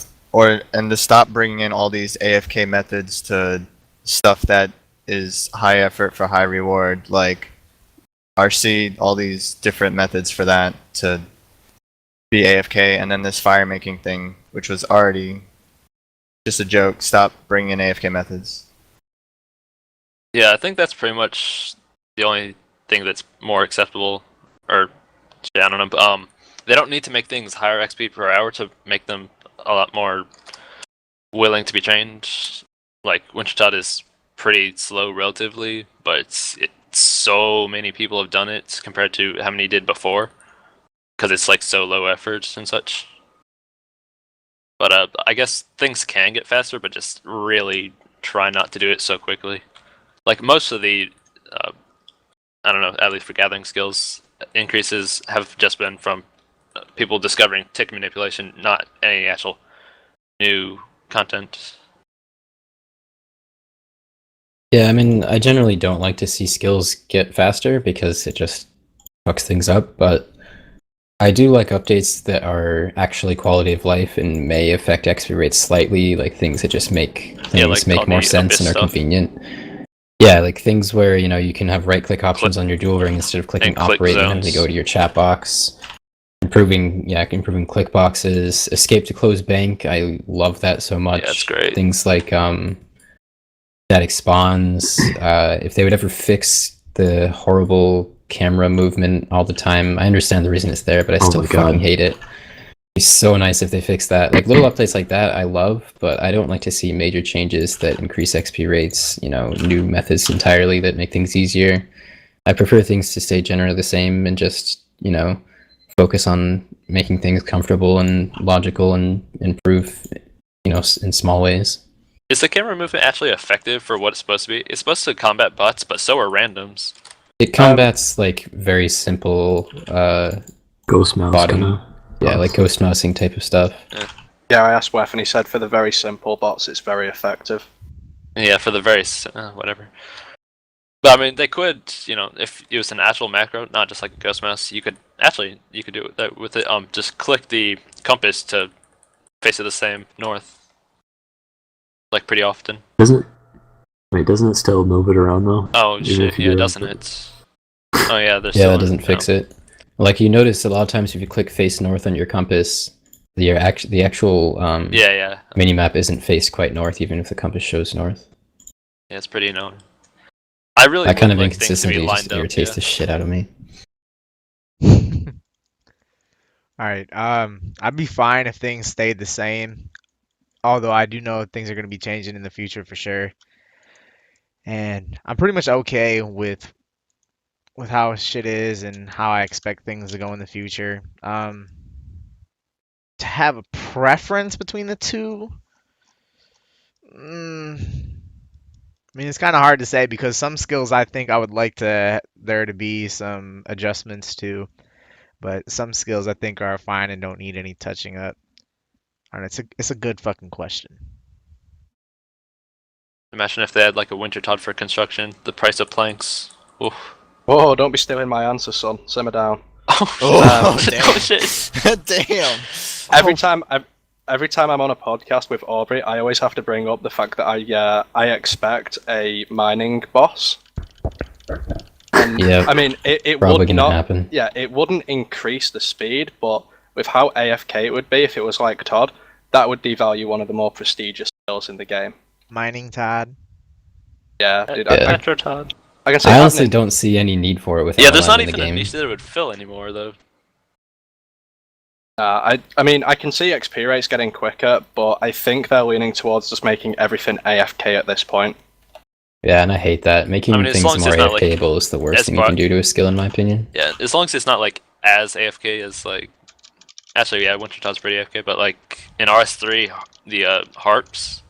to stop bringing in all these AFK methods to stuff that is high effort for high reward, like RC, all these different methods for that to be AFK, and then this fire making thing, which was already just a joke. Stop bringing in AFK methods. Yeah, I think that's pretty much the only thing that's more acceptable, or I don't know. They don't need to make things higher XP per hour to make them a lot more willing to be trained. Like Wintertod is pretty slow relatively, but so many people have done it compared to how many did before, because it's like so low effort and such. But I guess things can get faster, but just really try not to do it so quickly. Like most of the, I don't know, at least for gathering skills, increases have just been from people discovering tick manipulation, not any actual new content. Yeah, I mean, I generally don't like to see skills get faster because it just fucks things up, but I do like updates that are actually quality of life and may affect XP rates slightly, like things that just make things make more sense and are convenient. Yeah, like things where, you can have right-click options on your dual ring instead of clicking operate and having to go to your chat box. Improving click boxes, escape to close bank. I love that so much. Yeah, that's great. Things like static spawns. If they would ever fix the horrible camera movement all the time, I understand the reason it's there, but I still fucking hate it. It'd be so nice if they fix that. Like little updates like that, I love, but I don't like to see major changes that increase XP rates. New methods entirely that make things easier. I prefer things to stay generally the same and just focus on making things comfortable and logical and improve, in small ways. Is the camera movement actually effective for what it's supposed to be? It's supposed to combat bots, but so are randoms. It combats like very simple ghost mouse bottom, like ghost mousing type of stuff. Yeah, I asked Wef and he said for the very simple bots it's very effective. Yeah, for the very whatever. But I mean, they could, if it was an actual macro, not just like a ghost mouse, you could do it that with it. Just click the compass to face it the same north, like pretty often. Doesn't it still move it around though? Oh Even shit, if you yeah, do doesn't it? Oh yeah, there's Yeah, still that doesn't fix it. Like you notice a lot of times if you click face north on your compass, the actual Yeah. mini map isn't faced quite north, even if the compass shows north. Yeah, it's pretty known. I really That kind would of like things to be inconsistency just lined up. irritates Yeah. the shit out of me. All right. I'd be fine if things stayed the same. Although I do know things are going to be changing in the future for sure. And I'm pretty much okay with how shit is and how I expect things to go in the future. To have a preference between the two, I mean, it's kind of hard to say because some skills I think I would like there to be some adjustments to, but some skills I think are fine and don't need any touching up. And it's a good fucking question. Imagine if they had like a winter Todd for construction, the price of planks. Oof. Whoa, don't be stealing my answer, son. Simmer down. Oh, shit. damn. Oh shit. Damn. Every time I'm on a podcast with Aubrey, I always have to bring up the fact that I expect a mining boss. And, Yeah, I mean, it probably would gonna not. happen. Yeah, it wouldn't increase the speed, but with how AFK it would be if it was like Todd, that would devalue one of the more prestigious skills in the game. Mining Todd. Yeah, dude. Yeah. Metro Todd. I can say I honestly happening. don't see any need for it with Yeah, how there's I'm not in the even a game. niche that it would fill anymore though. I mean, I can see XP rates getting quicker, but I think they're leaning towards just making everything AFK at this point. Yeah, and I hate that. Making I mean, as things long as more it's not, like, AFKable is the worst as thing you far- can do to a skill, in my opinion. Yeah, as long as it's not like as AFK as like. Actually, yeah, Winter Todd's pretty AFK, but like in RS3, the harps,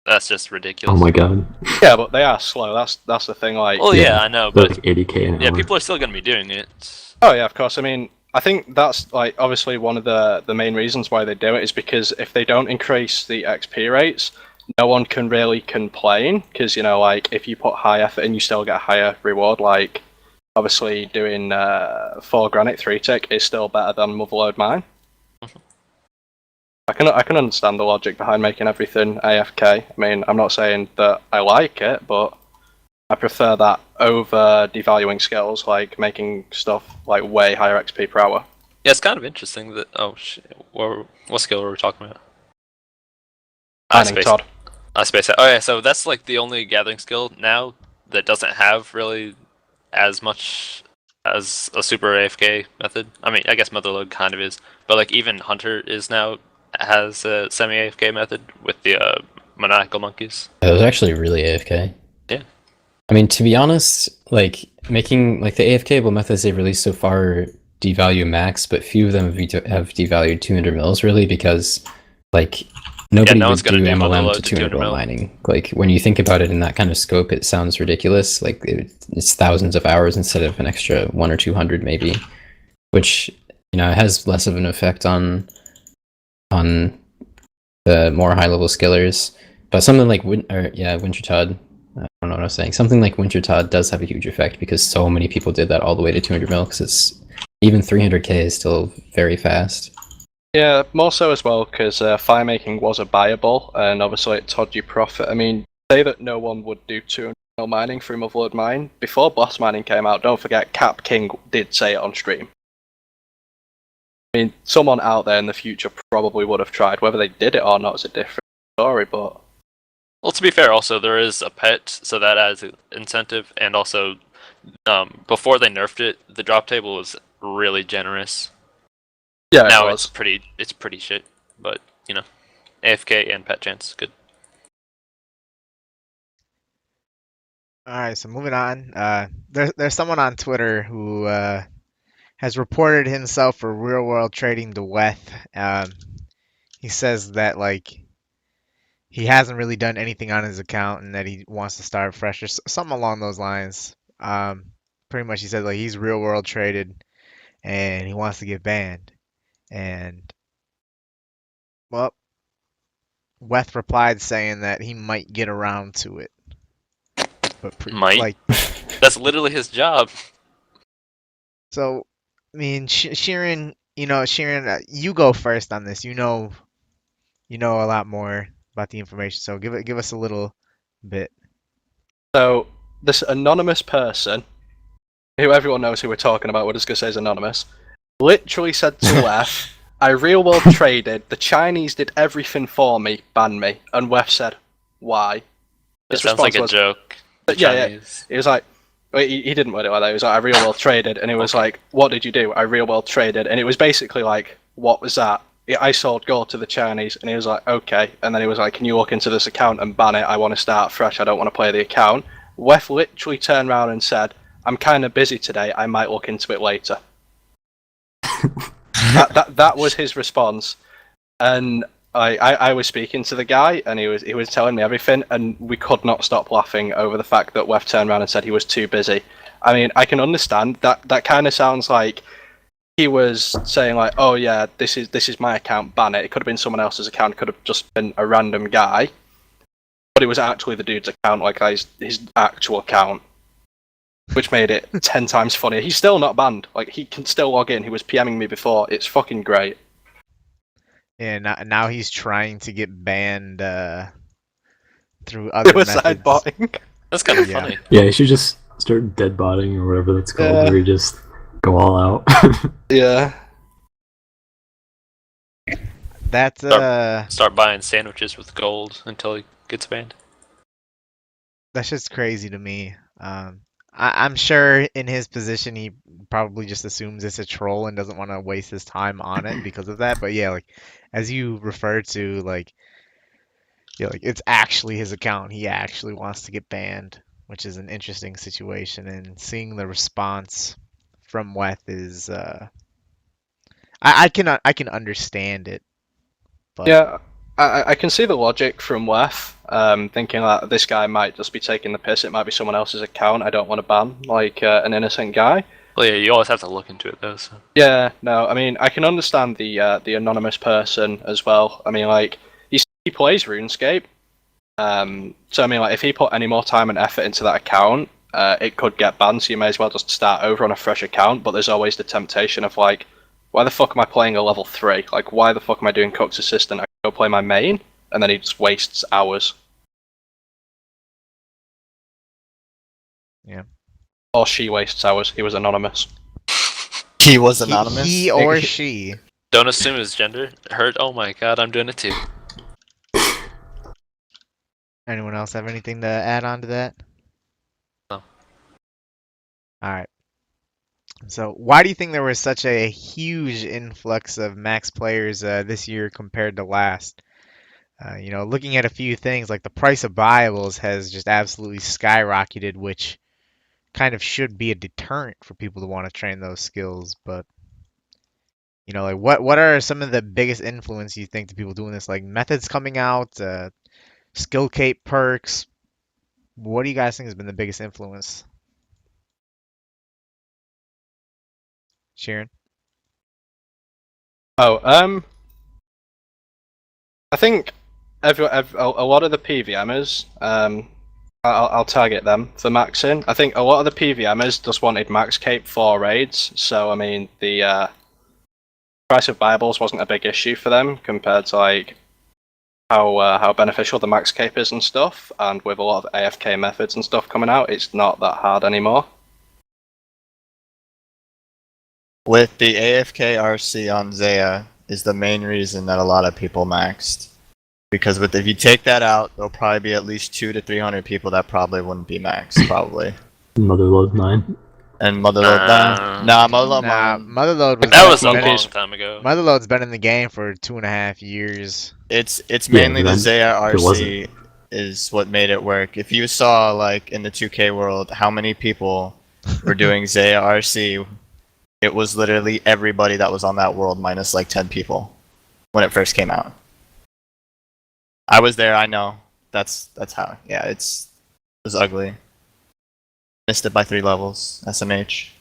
that's just ridiculous. Oh my god. Yeah, but they are slow. That's the thing. Like, Well, yeah, I know, They're but like 80k an yeah, hour. people are still gonna be doing it. oh yeah, of course. I mean, I think that's like obviously one of the main reasons why they do it is because if they don't increase the XP rates, no one can really complain. Because like if you put high effort in, you still get a higher reward. Like obviously doing 4 granite 3 tick is still better than Motherload Mine. I can understand the logic behind making everything AFK. I mean, I'm not saying that I like it, but I prefer that over devaluing skills, like making stuff like way higher XP per hour. Yeah, it's kind of interesting that. Oh shit, what skill were we talking about? Mining Todd. Space. Oh yeah, so that's like the only gathering skill now that doesn't have really as much as a super AFK method. I mean, I guess Motherload kind of is, but like even Hunter has a semi AFK method with the maniacal monkeys. It was actually really AFK. Yeah. I mean, to be honest, like making like the AFKable methods they've released so far devalue max, but few of them have devalued 200 mils really because like nobody no would one's do gonna do MLM Motherload to to 200 200 mil mil. mining. Like when you think about it in that kind of scope, it sounds ridiculous. Like it's thousands of hours instead of an extra 1 or 200 maybe, which has less of an effect on the more high level skillers. But something like Winter Todd. I don't know what I was saying. Something like Winter Todd does have a huge effect because so many people did that all the way to 200 mil. Because it's even 300k is still very fast. Yeah, more so as well because fire making was a buyable, and obviously it told you profit. I mean, say that no one would do 200 mil mining through Motherload Mine before Boss Mining came out. Don't forget, Cap King did say it on stream. I mean, someone out there in the future probably would have tried. Whether they did it or not is a different story, but. Well, to be fair, also there is a pet, so that adds an incentive, and also before they nerfed it, the drop table was really generous. Yeah, Now it it's was. pretty shit, but AFK and pet chance, good. All right, so moving on. There's someone on Twitter who has reported himself for real world trading to Weth. He says that like he hasn't really done anything on his account and that he wants to start fresh or something along those lines. Pretty much he said like he's real world traded and he wants to get banned. And well, Weth replied saying that he might get around to it. But Might? like That's literally his job. So, I mean, Sheeran, Sheeran, you go first on this. You know a lot more about the information. So give us a little bit. So this anonymous person, who everyone knows who we're talking about, we're just gonna say is anonymous, literally said to Wef, "I real world traded. The Chinese did everything for me, ban me." And Wef said, "Why?" It His sounds like a response was, joke. The Yeah. Chinese. He was like, wait, he didn't word it like that. He was like, "I real world traded," and it was Okay. like, "What did you do?" "I real world traded," and it was basically like, "What was that?" "I sold gold to the Chinese," and he was like, "Okay," and then he was like, "Can you look into this account and ban it? I want to start fresh. I don't want to play the account." Wef literally turned around and said, "I'm kind of busy today. I might look into it later." that was his response, and I was speaking to the guy, and he was telling me everything, and we could not stop laughing over the fact that Wef turned around and said he was too busy. I mean, I can understand that. That kind of sounds like he was saying like, "Oh yeah, this is my account, ban it." It could have been someone else's account. It could have just been a random guy, but it was actually the dude's account, like his actual account, which made it 10 times funnier. He's still not banned. Like, he can still log in. He was PMing me before. It's fucking great. And now he's trying to get banned through other Suicide methods. botting. That's kind of Yeah. funny. Yeah, you should just start dead botting or whatever that's called, Yeah. where you just go all out. Yeah. That's Start buying sandwiches with gold until he gets banned. that's just crazy to me. I'm sure in his position he probably just assumes it's a troll and doesn't want to waste his time on it because of that. But yeah, like as you refer to, like yeah, like it's actually his account. He actually wants to get banned, which is an interesting situation. And seeing the response from Weth is I can understand it, but Yeah. I can see the logic from Wef, thinking that this guy might just be taking the piss. It might be someone else's account. I don't want to ban like an innocent guy. Well, yeah, you always have to look into it though. So. Yeah, no, I mean, I can understand the anonymous person as well. I mean, like, he plays RuneScape, so I mean, like, if he put any more time and effort into that account, it could get banned. So you may as well just start over on a fresh account. But there's always the temptation of like, why the fuck am I playing a level 3? Like, why the fuck am I doing Cook's Assistant? I can go play my main, and then he just wastes hours. yeah. Or she wastes hours. He was anonymous. He was anonymous. He or she. Don't assume his gender. Heard? Oh my god, I'm doing it too. Anyone else have anything to add on to that? No. All right. So, why do you think there was such a huge influx of max players this year compared to last? Looking at a few things, like the price of buyables has just absolutely skyrocketed, which kind of should be a deterrent for people to want to train those skills. But, like what are some of the biggest influence you think to people doing this? Like methods coming out, skill cape perks. What do you guys think has been the biggest influence? Sharon? Oh, I think a lot of the PVMers, I'll target them for maxing. I think a lot of the PVMers just wanted max cape for raids, so I mean the price of Bibles wasn't a big issue for them compared to like how beneficial the max cape is and stuff. And with a lot of AFK methods and stuff coming out, it's not that hard anymore. With the AFK RC on Zaya is the main reason that a lot of people maxed. Because if you take that out, there'll probably be at least 200 to 300 people that probably wouldn't be maxed, probably. Motherload 9. And Motherload Motherload Nah, Motherload was That was a been long time ago. Motherload's been in the game for 2.5 years. It's Yeah, mainly but the then Zaya it RC wasn't. is what made it work. If you saw like in the 2K world how many people were doing Zaya RC, it was literally everybody that was on that world minus like 10 people when it first came out. I was there, I know. That's how. Yeah, it was ugly. Missed it by 3 levels. SMH.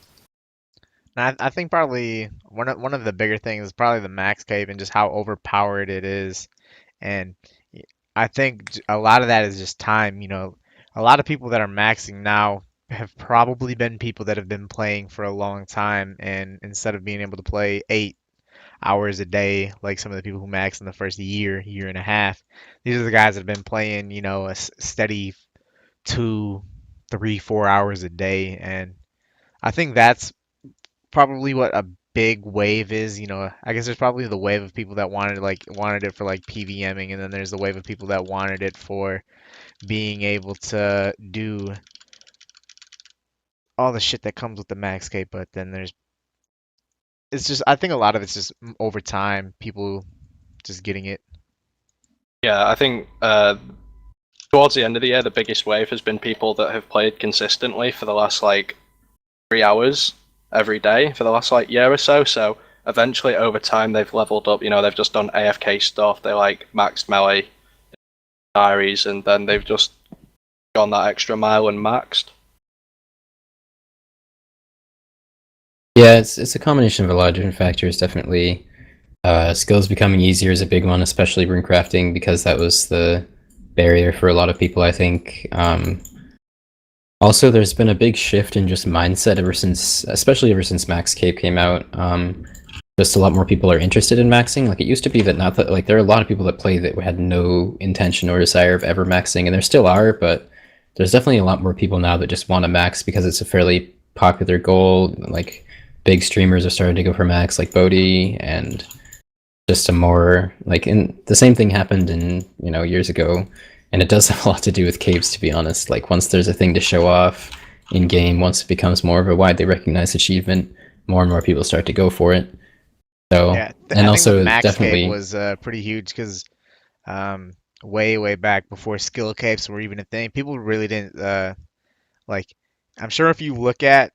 I think probably one of the bigger things is probably the max cape and just how overpowered it is. And I think a lot of that is just time. A lot of people that are maxing now have probably been people that have been playing for a long time, and instead of being able to play 8 hours a day, like some of the people who max in the first year and a half, these are the guys that have been playing, a steady 2, 3, 4 hours a day. And I think that's probably what a big wave is. I guess there's probably the wave of people that wanted it for like PVMing, and then there's the wave of people that wanted it for being able to do all the shit that comes with the max cape. But then it's just, I think a lot of it's just over time, people just getting it. Yeah, I think towards the end of the year, the biggest wave has been people that have played consistently for the last 3 hours every day for the last year or so. So eventually, over time, they've leveled up. They've just done AFK stuff. They maxed melee diaries, and then they've just gone that extra mile and maxed. Yeah, it's a combination of a lot of different factors. Definitely, skills becoming easier is a big one, especially rune crafting, because that was the barrier for a lot of people, I think. Also, there's been a big shift in just mindset especially ever since Max Cape came out. Just a lot more people are interested in maxing. Like, it used to be that not that there are a lot of people that play that had no intention or desire of ever maxing, and there still are, but there's definitely a lot more people now that just want to max because it's a fairly popular goal. Like, big streamers are starting to go for max, like Bodhi, and just a more and the same thing happened in years ago. And it does have a lot to do with capes, to be honest. Like, once there's a thing to show off in game, once it becomes more of a widely recognized achievement, more and more people start to go for it. So, Yeah, and I also think max definitely cape was pretty huge because way back before skill capes were even a thing, people really didn't like. I'm sure if you look at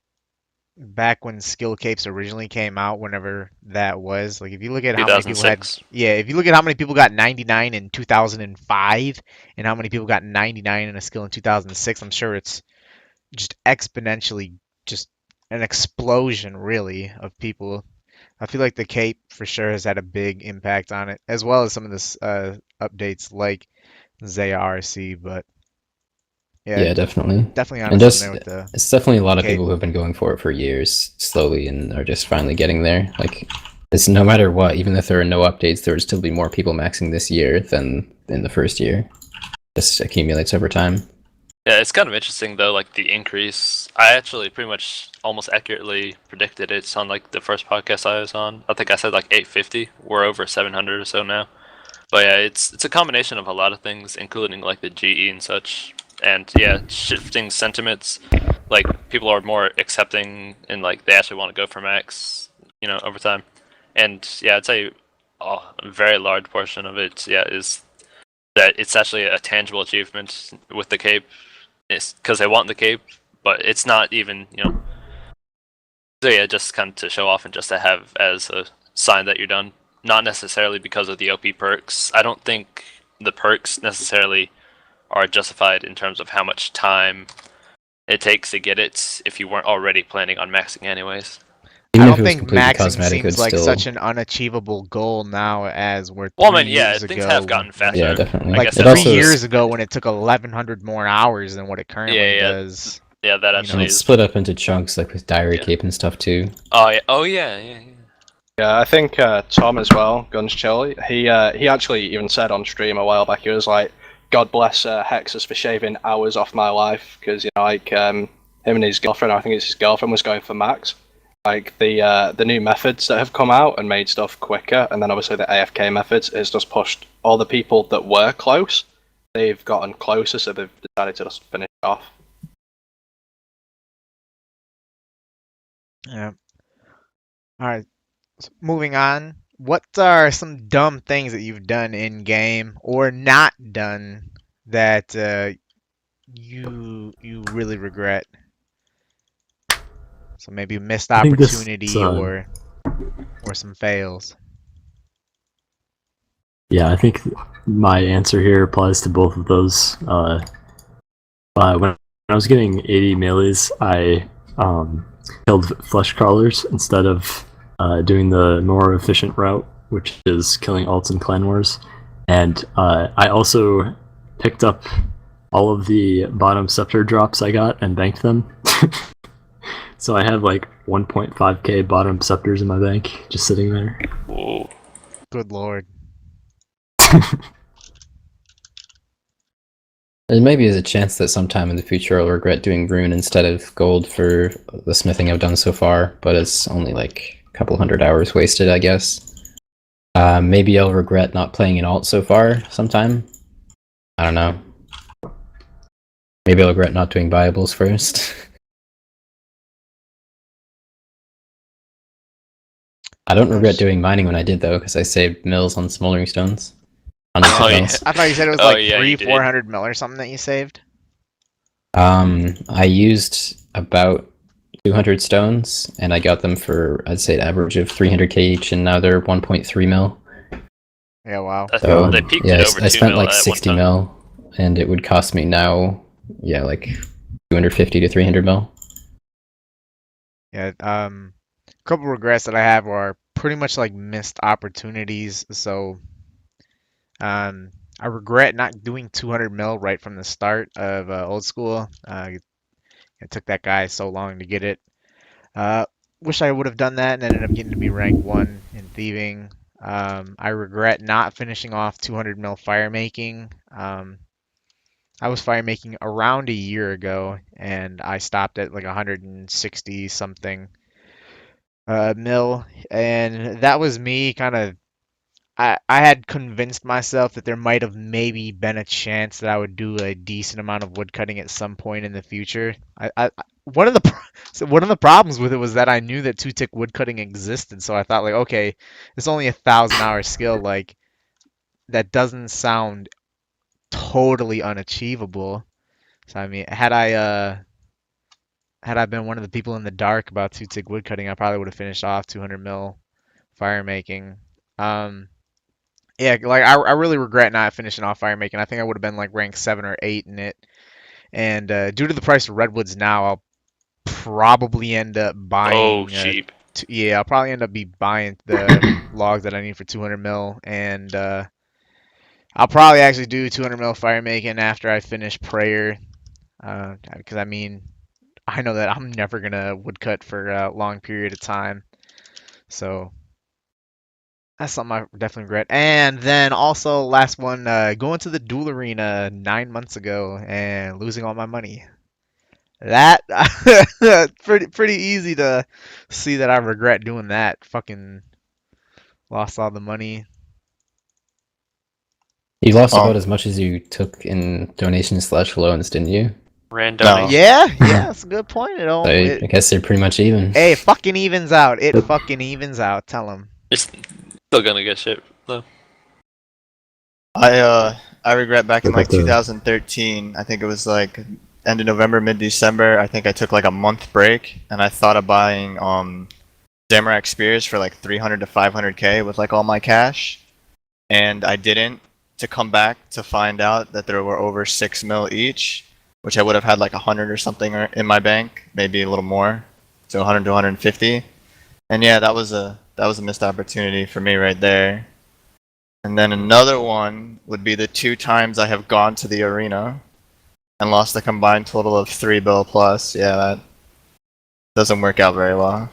back when skill capes originally came out, whenever that was, like if you look at how many people had, 2006. yeah, if you look at how many people got 99 in 2005 and how many people got 99 in a skill in 2006, I'm sure it's just exponentially, just an explosion really of people. I feel like the cape for sure has had a big impact on it, as well as some of this updates like Zaya RC. But yeah, yeah, definitely. definitely And onto something there just with the it's definitely a lot of cape. people who have been going for it for years slowly and are just finally getting there. Like, it's no matter what, even if there are no updates, there would still be more people maxing this year than in the first year. Just accumulates over time. Yeah, it's kind of interesting though, like the increase. I actually pretty much almost accurately predicted it on the first podcast I was on. I think I said 850. We're over 700 or so now. But yeah, it's a combination of a lot of things, including the GE and such. And yeah, shifting sentiments. Like, people are more accepting and they actually want to go for max, over time. And yeah, I'd say a very large portion of it, yeah, is that it's actually a tangible achievement with the cape. It's because they want the cape, but it's not even, so yeah, just kind of to show off and just to have as a sign that you're done. Not necessarily because of the OP perks. I don't think the perks necessarily are justified in terms of how much time it takes to get it if you weren't already planning on maxing anyways. I Even if don't it was think completely maxing cosmetic, it would seems like still. such an unachievable goal now as were Well, 3 years things ago. have gotten faster. Yeah, definitely. Like I Like said, It three also years ago when it took 1,100 more hours than what it currently Yeah. does. Yeah, that You actually and know. it's is. split up into chunks, like with diary Yeah. cape and stuff too. Oh yeah. Yeah, I think Tom as well, Guns Chill, he actually even said on stream a while back, he was like, God bless Hexis for shaving hours off my life, because him and his girlfriend, I think it's his girlfriend, was going for max. Like, the new methods that have come out and made stuff quicker, and then obviously the AFK methods has just pushed all the people that were close. They've gotten closer, so they've decided to just finish it off. Yeah. All right. So moving on. What are some dumb things that you've done in game or not done that you really regret? So maybe a missed I think this, opportunity or some fails. yeah, I think my answer here applies to both of those. When I was getting 80 melees, I killed flesh crawlers instead of doing the more efficient route, which is killing alts and clan wars. And I also picked up all of the bottom scepter drops I got and banked them. So I have like 1.5k bottom scepters in my bank, just sitting there. Whoa. Good lord. There maybe is a chance that sometime in the future I'll regret doing rune instead of gold for the smithing I've done so far, but it's only like a couple hundred hours wasted, I guess. Maybe I'll regret not playing an alt so far sometime. I don't know. Maybe I'll regret not doing Bibles first. I don't regret doing mining when I did though, because I saved mills on smoldering stones. Hundreds Oh, of yeah. mills. I thought you said it was Oh, like yeah, you did. 400 mil or something that you saved. I used about 200 stones, and I got them for, I'd say, an average of 300k each, and now they're 1.3 mil. Yeah, wow. So, They peaked yeah, at over I 2 spent mil like at 60 one time. mil, and it would cost me now, yeah, like 250 to 300 mil. Yeah, a couple regrets that I have are pretty much like missed opportunities. So, I regret not doing 200 mil right from the start of old school. It took that guy so long to get it. Uh, Wish I would have done that and ended up getting to be rank 1 in thieving. I regret not finishing off 200 mil fire making. I was fire making around a year ago, and I stopped at like 160 something mil, and that was me kind of. I had convinced myself that there might have maybe been a chance that I would do a decent amount of woodcutting at some point in the future. One of the so one of the problems with it was that I knew that two-tick woodcutting existed, so I thought like, okay, it's only 1,000-hour skill, like that doesn't sound totally unachievable. So I mean, had I been one of the people in the dark about two-tick woodcutting, I probably would have finished off 200 mil fire making. Um, Yeah, like I really regret not finishing off fire making. I think I would have been like rank 7 or 8 in it. And due to the price of redwoods now, I'll probably end up Oh, buying. cheap. Yeah, I'll probably end up buying the logs that I need for 200 mil, and I'll probably actually do 200 mil fire making after I finish prayer. Because I mean, I know that I'm never gonna woodcut for a long period of time, so. That's something I definitely regret. And then also last one, going to the duel arena 9 months ago and losing all my money. That pretty easy to see that I regret doing that. Fucking lost all the money. You lost Oh, about as much as you took in donations/loans, didn't you? Randomly. No. Yeah, that's a good point. It So all I guess they're pretty much even. hey, it fucking evens out. It Yep. fucking evens out. Tell them. It's still gonna get shit, though. I regret back in What like about the- 2013. I think it was like end of November, mid December. I think I took like a month break, and I thought of buying Zamorak spears for like 300 to 500k with like all my cash, and I didn't. To come back to find out that there were over 6 mil each, which I would have had like 100 or something in my bank, maybe a little more, so 100 to 150. And yeah, that was a missed opportunity for me right there. And then another one would be the 2 times I have gone to the arena and lost a combined total of 3 bill plus. Yeah, that doesn't work out very well.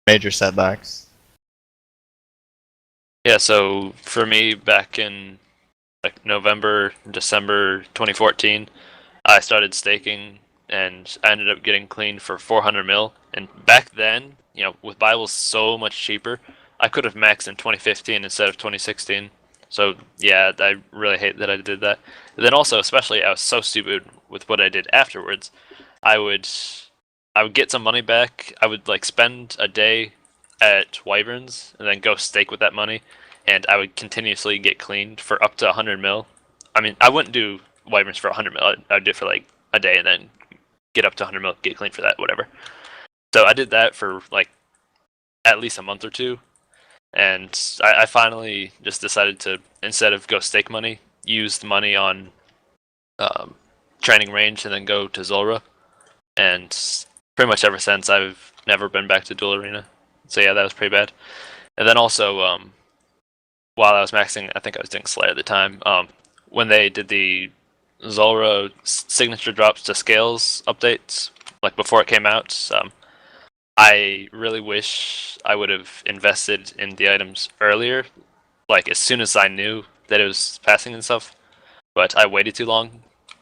Major setbacks. Yeah, so for me, back in like November, December 2014, I started staking, and I ended up getting clean for 400 mil. And back then, with Bibles so much cheaper, I could have maxed in 2015 instead of 2016. So yeah, I really hate that I did that. And then also, especially, I was so stupid with what I did afterwards. I would get some money back. I would like spend a day at Wyverns and then go stake with that money, and I would continuously get cleaned for up to 100 mil. I mean, I wouldn't do Wyverns for 100 mil. I'd do it for like a day and then get up to 100 mil, get clean for that, whatever. So I did that for like at least a month or two, and I finally just decided to, instead of go stake money, use the money on training range and then go to Zulrah. And pretty much ever since, I've never been back to Duel Arena. So yeah, that was pretty bad. And then also, while I was maxing, I think I was doing Slayer at the time, when they did the Zulrah signature drops to scales updates, like before it came out. I really wish I would have invested in the items earlier, like as soon as I knew that it was passing and stuff. But I waited too long.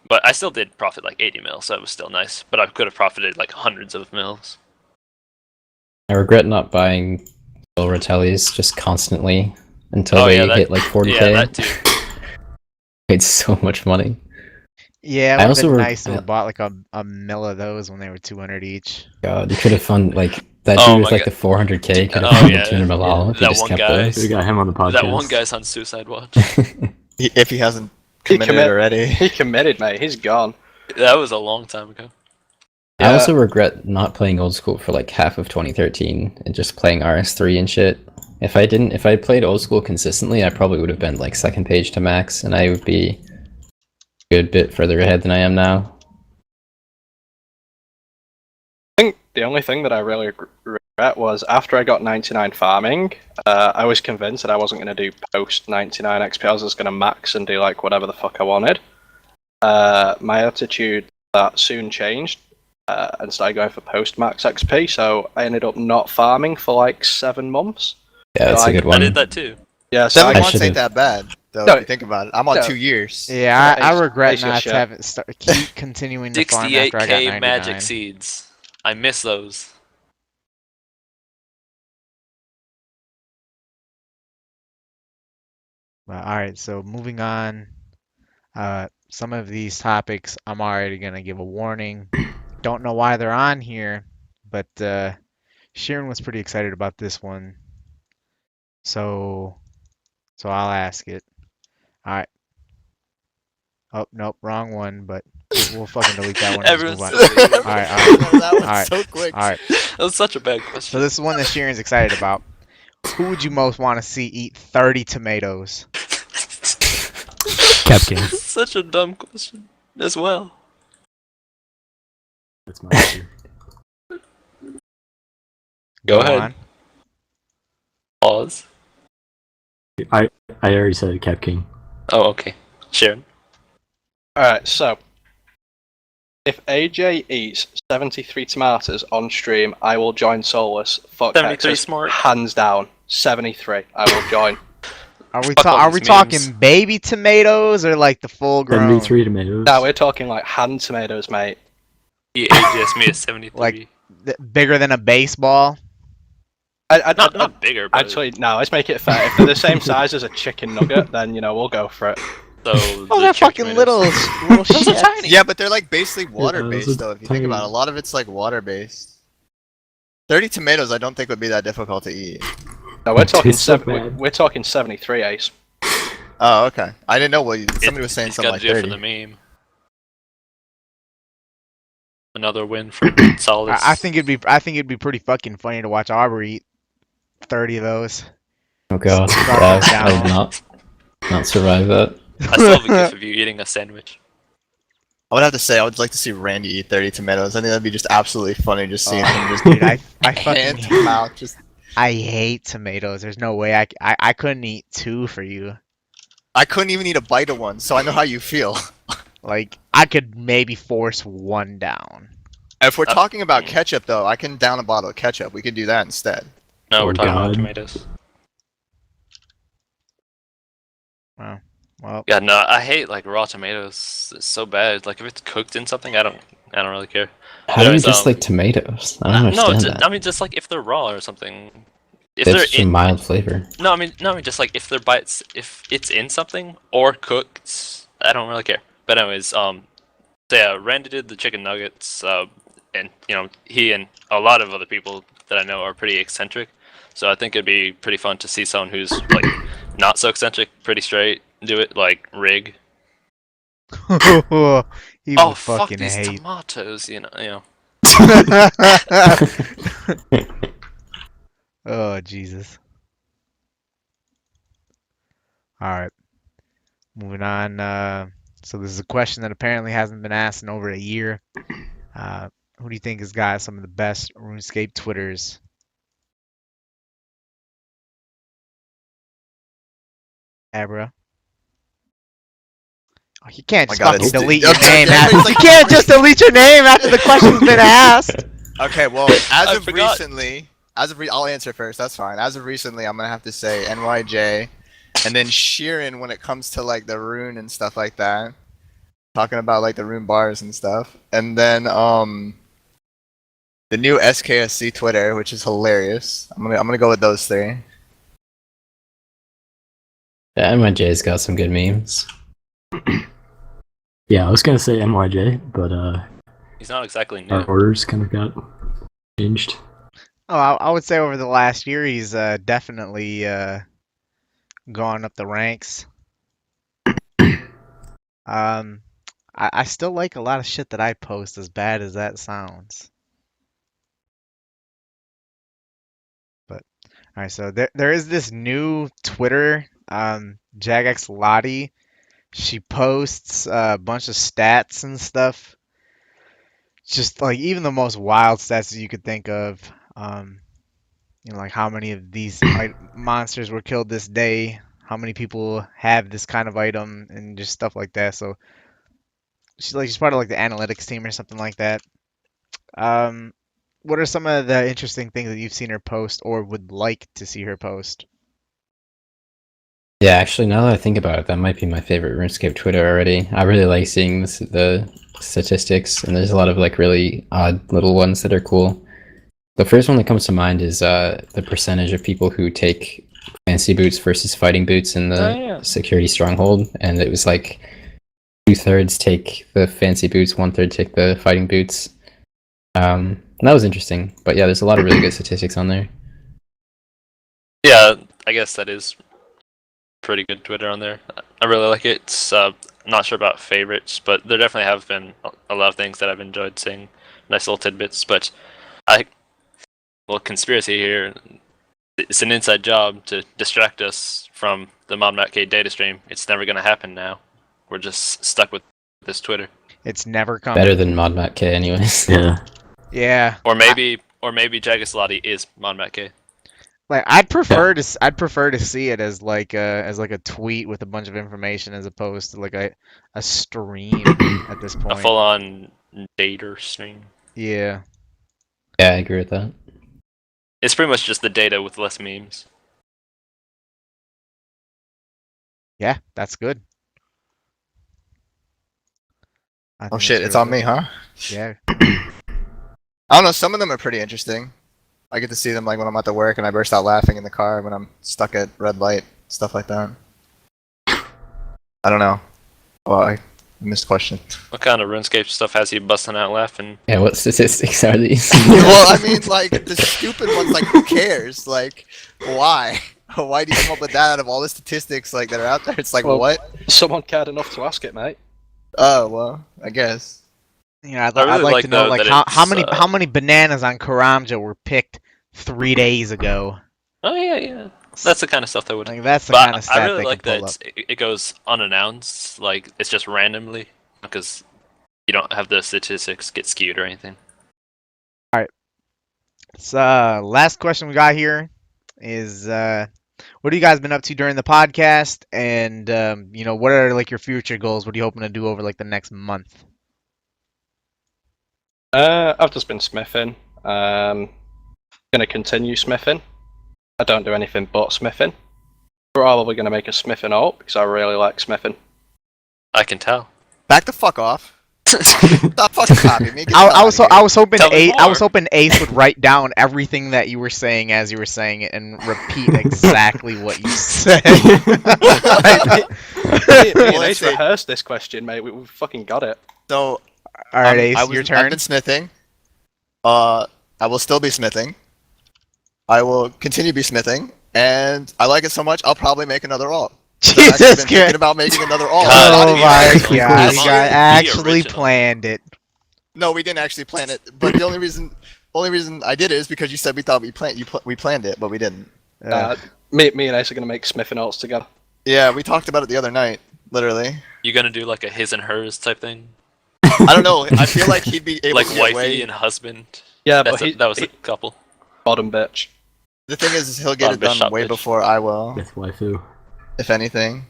But I still did profit like 80 mil, so it was still nice. But I could have profited like hundreds of mils. I regret not buying silver tellies just constantly until they hit like 40k. Yeah, that too. Paid so much money. Yeah, I it would have also been re- nice to have bought like a mill of those when they were 200 each. God, you could have found like that Oh dude with my like God. the 400k could have Oh, found yeah. the 200 mil all if he That just one kept guy. those. We got him on the podcast. That one guy's on Suicide Watch. If he hasn't He committed already. He committed, mate. He's gone. That was a long time ago. I also regret not playing old school for like half of 2013 and just playing RS3 and shit. If I played old school consistently, I probably would have been like second page to max, and I would be a good bit further ahead than I am now. I think the only thing that I really regret was after I got 99 farming, I was convinced that I wasn't going to do post 99 XP. I was just going to max and do like whatever the fuck I wanted. My attitude that soon changed and started going for post max XP, so I ended up not farming for like 7 months. Yeah, that's So a good one. I did that too. Yeah, so 7 I months should've- ain't that bad, though, No, if you think about it. I'm on no. 2 years. Yeah, I Ace- regret Ace your not shit. having keep continuing to farm after I got 68k 99. magic seeds. I miss those. All right, so moving on. Some of these topics, I'm already gonna give a warning. Don't know why they're on here, but Sheeran was pretty excited about this one, so I'll ask it. All right. Oh nope, wrong one, but we'll fucking delete that one and just move on. Everyone's All right, all right, That was all right, so quick. all right. That was such a bad So question. this is one that Sheeran's excited about. Who would you most want to see eat 30 tomatoes? Cap King. Such a dumb question as well. That's my answer. Go ahead. on. Pause. I already said Cap King. Oh, okay. Sharon. Alright, so if AJ eats 73 tomatoes on stream, I will join Solus. Fuck 73 Hexis, smart. hands down. 73, I will join. Fuck all Are we these talking memes. baby tomatoes or like the full grown? 73 tomatoes. No, we're talking like hand tomatoes, mate. He AGS me at 73. Like bigger than a baseball? not bigger, but Actually, no, let's make it fair. If they're the same size as a chicken nugget, then, we'll go for it. so Oh, the they're chicken fucking tomatoes. little Those are shit. tiny. Yeah, but they're like basically those water-based, are though, if you think about it. A lot of it's like water-based. 30 tomatoes I don't think would be that difficult to eat. No, we're talking tastes so we're bad. talking 73, Ace. Oh, okay. I didn't know what somebody was saying He's something gotta like do it 30. for the meme. Another win for Solus. I think it'd be pretty fucking funny to watch Aubrey eat 30 of those. Oh god, Starving yeah, I would down. not survive that. I still have a gif of you eating a sandwich. I would have to say, I would like to see Randy eat 30 tomatoes. I think that'd be just absolutely funny, just seeing him just Dude, I hand fucking to mouth. Just I hate tomatoes. There's no way I couldn't eat 2 for you. I couldn't even eat a bite of one, so I know how you feel. Like I could maybe force 1 down. If we're talking about ketchup, though, I can down a bottle of ketchup. We could do that instead. No, Oh, we're talking about God. tomatoes. Well, Yeah, no, I hate like raw tomatoes. It's so bad. Like if it's cooked in something, I don't really care. How do you Anyways, just like tomatoes? I don't no, understand that. I mean just like if they're raw or something. If It's they're just a in, mild flavor. no, I mean just like if they're bites, if it's in something or cooked, I don't really care. But anyways, so yeah, Randy did the chicken nuggets, and he and a lot of other people that I know are pretty eccentric. So I think it'd be pretty fun to see someone who's like not so eccentric, pretty straight, do it like Rig. he Oh would fuck fucking these hate. tomatoes, you know. Oh Jesus. All right. Moving on. So this is a question that apparently hasn't been asked in over a year. Who do you think has got some of the best RuneScape Twitters? Abra. You can't Oh my just God, fucking it's- delete your okay, name. everybody's You like- can't just delete your name after the question's been asked. Okay, well, I as of forgot. recently, I'll answer first. That's fine. As of recently, I'm gonna have to say NYJ, and then Sheeran when it comes to like the rune and stuff like that. Talking about like the rune bars and stuff, and then the new SKSC Twitter, which is hilarious. I'm gonna go with those three. Yeah, MIJ's got some good memes. Yeah, I was gonna say NYJ, but He's not exactly new. our orders kind of got changed. Oh, I would say over the last year he's definitely gone up the ranks. I still like a lot of shit that I post, as bad as that sounds. But all right, so there is this new Twitter, Jagex Lottie. She posts a bunch of stats and stuff. Just like even the most wild stats that you could think of. Like how many of these monsters were killed this day, how many people have this kind of item, and just stuff like that. So she's part of like the analytics team or something like that. What are some of the interesting things that you've seen her post or would like to see her post? Yeah, actually, now that I think about it, that might be my favorite RuneScape Twitter already. I really like seeing the statistics, and there's a lot of like really odd little ones that are cool. The first one that comes to mind is the percentage of people who take fancy boots versus fighting boots in the security stronghold, and it was like 2/3 take the fancy boots, 1/3 take the fighting boots. And that was interesting, but yeah, there's a lot of really good statistics on there. Yeah, I guess that is pretty good Twitter on there. I really like it. It's, I'm not sure about favorites, but there definitely have been a lot of things that I've enjoyed seeing. Nice little tidbits, but conspiracy here. It's an inside job to distract us from the ModMatK data stream. It's never going to happen now. We're just stuck with this Twitter. It's never coming. Better than ModMatK, anyways. Yeah. Yeah. Or maybe Jagislottie is ModMatK. Like I'd prefer to see it as like a tweet with a bunch of information as opposed to like a stream at this A point. full-on data stream. Yeah. Yeah, I agree with that. It's pretty much just the data with less memes. Yeah, that's good. I Oh think shit, that's it's really on me, good. huh? Yeah. I don't know. Some of them are pretty interesting. I get to see them like when I'm at the work and I burst out laughing in the car when I'm stuck at red light, stuff like that. I don't know. Well, I missed the question. What kind of RuneScape stuff has you busting out laughing? Yeah, what statistics are these? Well, I mean, like the stupid ones. Like, who cares? Like, why? Why do you come up with that out of all the statistics like that are out there? It's like, Well, what? Someone cared enough to ask it, mate. Oh well, I guess. Yeah, I really I'd like like, to know though, like that how many bananas on Karamja were picked 3 days ago. Oh yeah. That's the kind of stuff that would. Like that's the But kind of stuff I really they like can pull that up. it goes unannounced. Like it's just randomly because you don't have the statistics get skewed or anything. So last question we got here is what have you guys been up to during the podcast, and what are like your future goals? What are you hoping to do over like the next month? I've just been smithing. Gonna continue smithing. I don't do anything but smithing. Probably gonna make a smithing alt because I really like smithing. I can tell. Back the fuck off. Stop fucking copying me. Get I was hoping Tell me I was more. hoping Ace would write down everything that you were saying as you were saying it and repeat exactly what you said. Me and Well, Ace let's see. rehearsed this question, mate. We fucking got it. So, All right, Ace, I've your turn. been smithing. I will still be smithing. I will continue to be smithing, and I like it so much. I'll probably make another alt. I've actually Jesus been thinking Christ! about making another alt. God, Oh be my original. God! Be You guys original. actually planned it. No, we didn't actually plan it. But the only reason I did it is because you said we thought we planned it, but we didn't. Me and Ace are gonna make smithing alts together. Yeah, we talked about it the other night, literally. You gonna do like a his and hers type thing, I don't know. I feel like he'd be able like to get wifey away. and husband. Yeah, That's but that was he a couple. bottom bitch. The thing is he'll get it done Bishop way bitch. before I will, With waifu. if anything.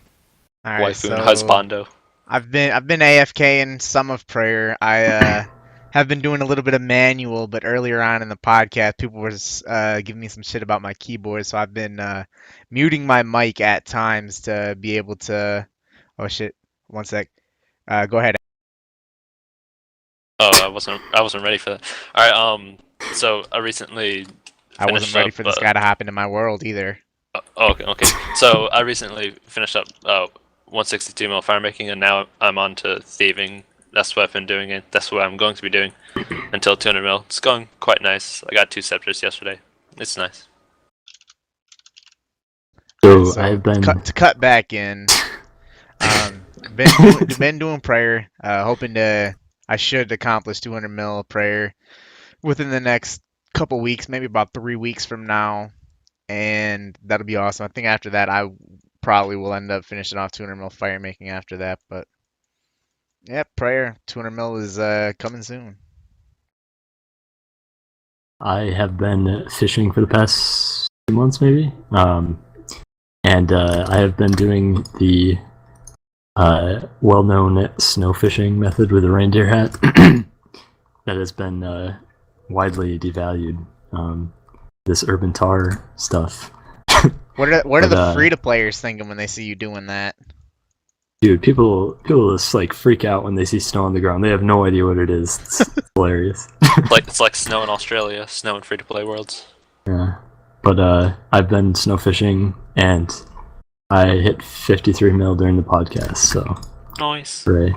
All right, Waifu so and husbando. I've been AFKing some of prayer. I have been doing a little bit of manual, but earlier on in the podcast, people were giving me some shit about my keyboard, so I've been muting my mic at times to be able to. Oh shit! One sec. Go ahead. Oh, I wasn't ready for that. All right. So I recently I wasn't finished ready up. for this guy to hop into my world either. Okay. So I recently finished up 162 mil firemaking, and now I'm on to thieving. That's what I've been doing, and that's what I'm going to be doing until 200 mil. It's going quite nice. I got 2 scepters yesterday. It's nice. So I've been. To cut back in. Been doing prayer. Hoping to. I should accomplish 200 mil prayer within the next couple weeks, maybe about 3 weeks from now, and that'll be awesome. I think after that, I probably will end up finishing off 200 mil fire making after that. But yeah, prayer 200 mil is coming soon. I have been fishing for the past 2 months, maybe. And I have been doing the well-known snow fishing method with a reindeer hat that has been widely devalued. This urban tar stuff. What are the free-to-players thinking when they see you doing that? Dude, people just like freak out when they see snow on the ground. They have no idea what it is. It's hilarious. It's like snow in Australia, snow in free-to-play worlds. Yeah, but I've been snow fishing and I hit 53 mil during the podcast, so Nice. hooray.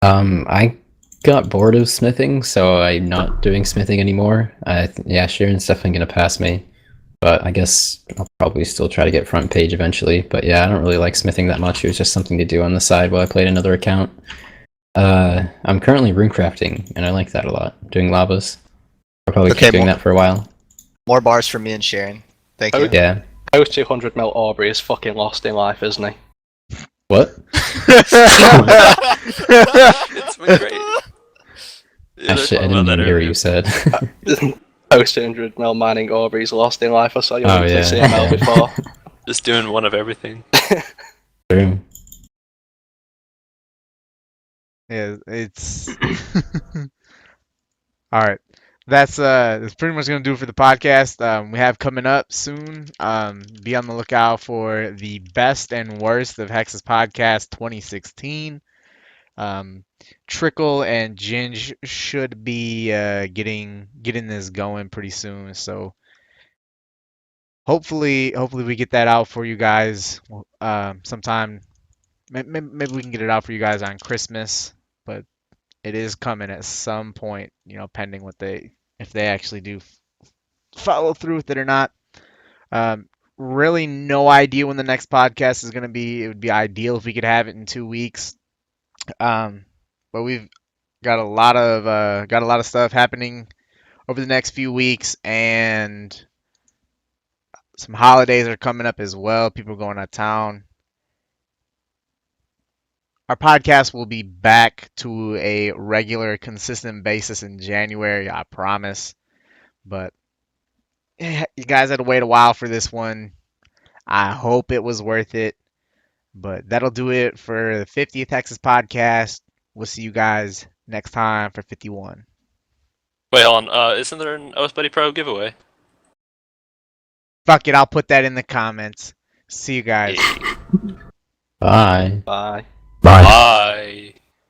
I got bored of smithing, so I'm not doing smithing anymore. Yeah, Sheeran's definitely gonna pass me, but I guess I'll probably still try to get front page eventually. But yeah, I don't really like smithing that much. It was just something to do on the side while I played another account. I'm currently runecrafting, and I like that a lot. Doing lavas. I'll probably keep doing that for a while. More bars from me and Sheeran. Thank you. Yeah. Those 200 mil Aubrey is fucking lost in life, isn't he? What? It's been great. Yeah, Shit, I didn't even hear what you said. Post 200 mil mining Aubrey's lost in life. I saw you on yeah. CML before. Just doing one of everything. True. Yeah, it's all right. That's pretty much gonna do it for the podcast. We have coming up soon. Be on the lookout for the best and worst of Hexis podcast 2016. Trickle and Ginge should be getting this going pretty soon. So hopefully we get that out for you guys sometime. Maybe we can get it out for you guys on Christmas, but it is coming at some point, pending if they actually do follow through with it or not. Really no idea when the next podcast is going to be. It would be ideal if we could have it in 2 weeks. But we've got a lot of stuff happening over the next few weeks, and some holidays are coming up as well. People are going out of town. Our podcast will be back to a regular, consistent basis in January, I promise. But you guys had to wait a while for this one. I hope it was worth it. But that'll do it for the 50th Hexis podcast. We'll see you guys next time for 51. Wait, hold on. Isn't there an OS Buddy Pro giveaway? Fuck it, I'll put that in the comments. See you guys. Bye. Bye. Bye. Bye.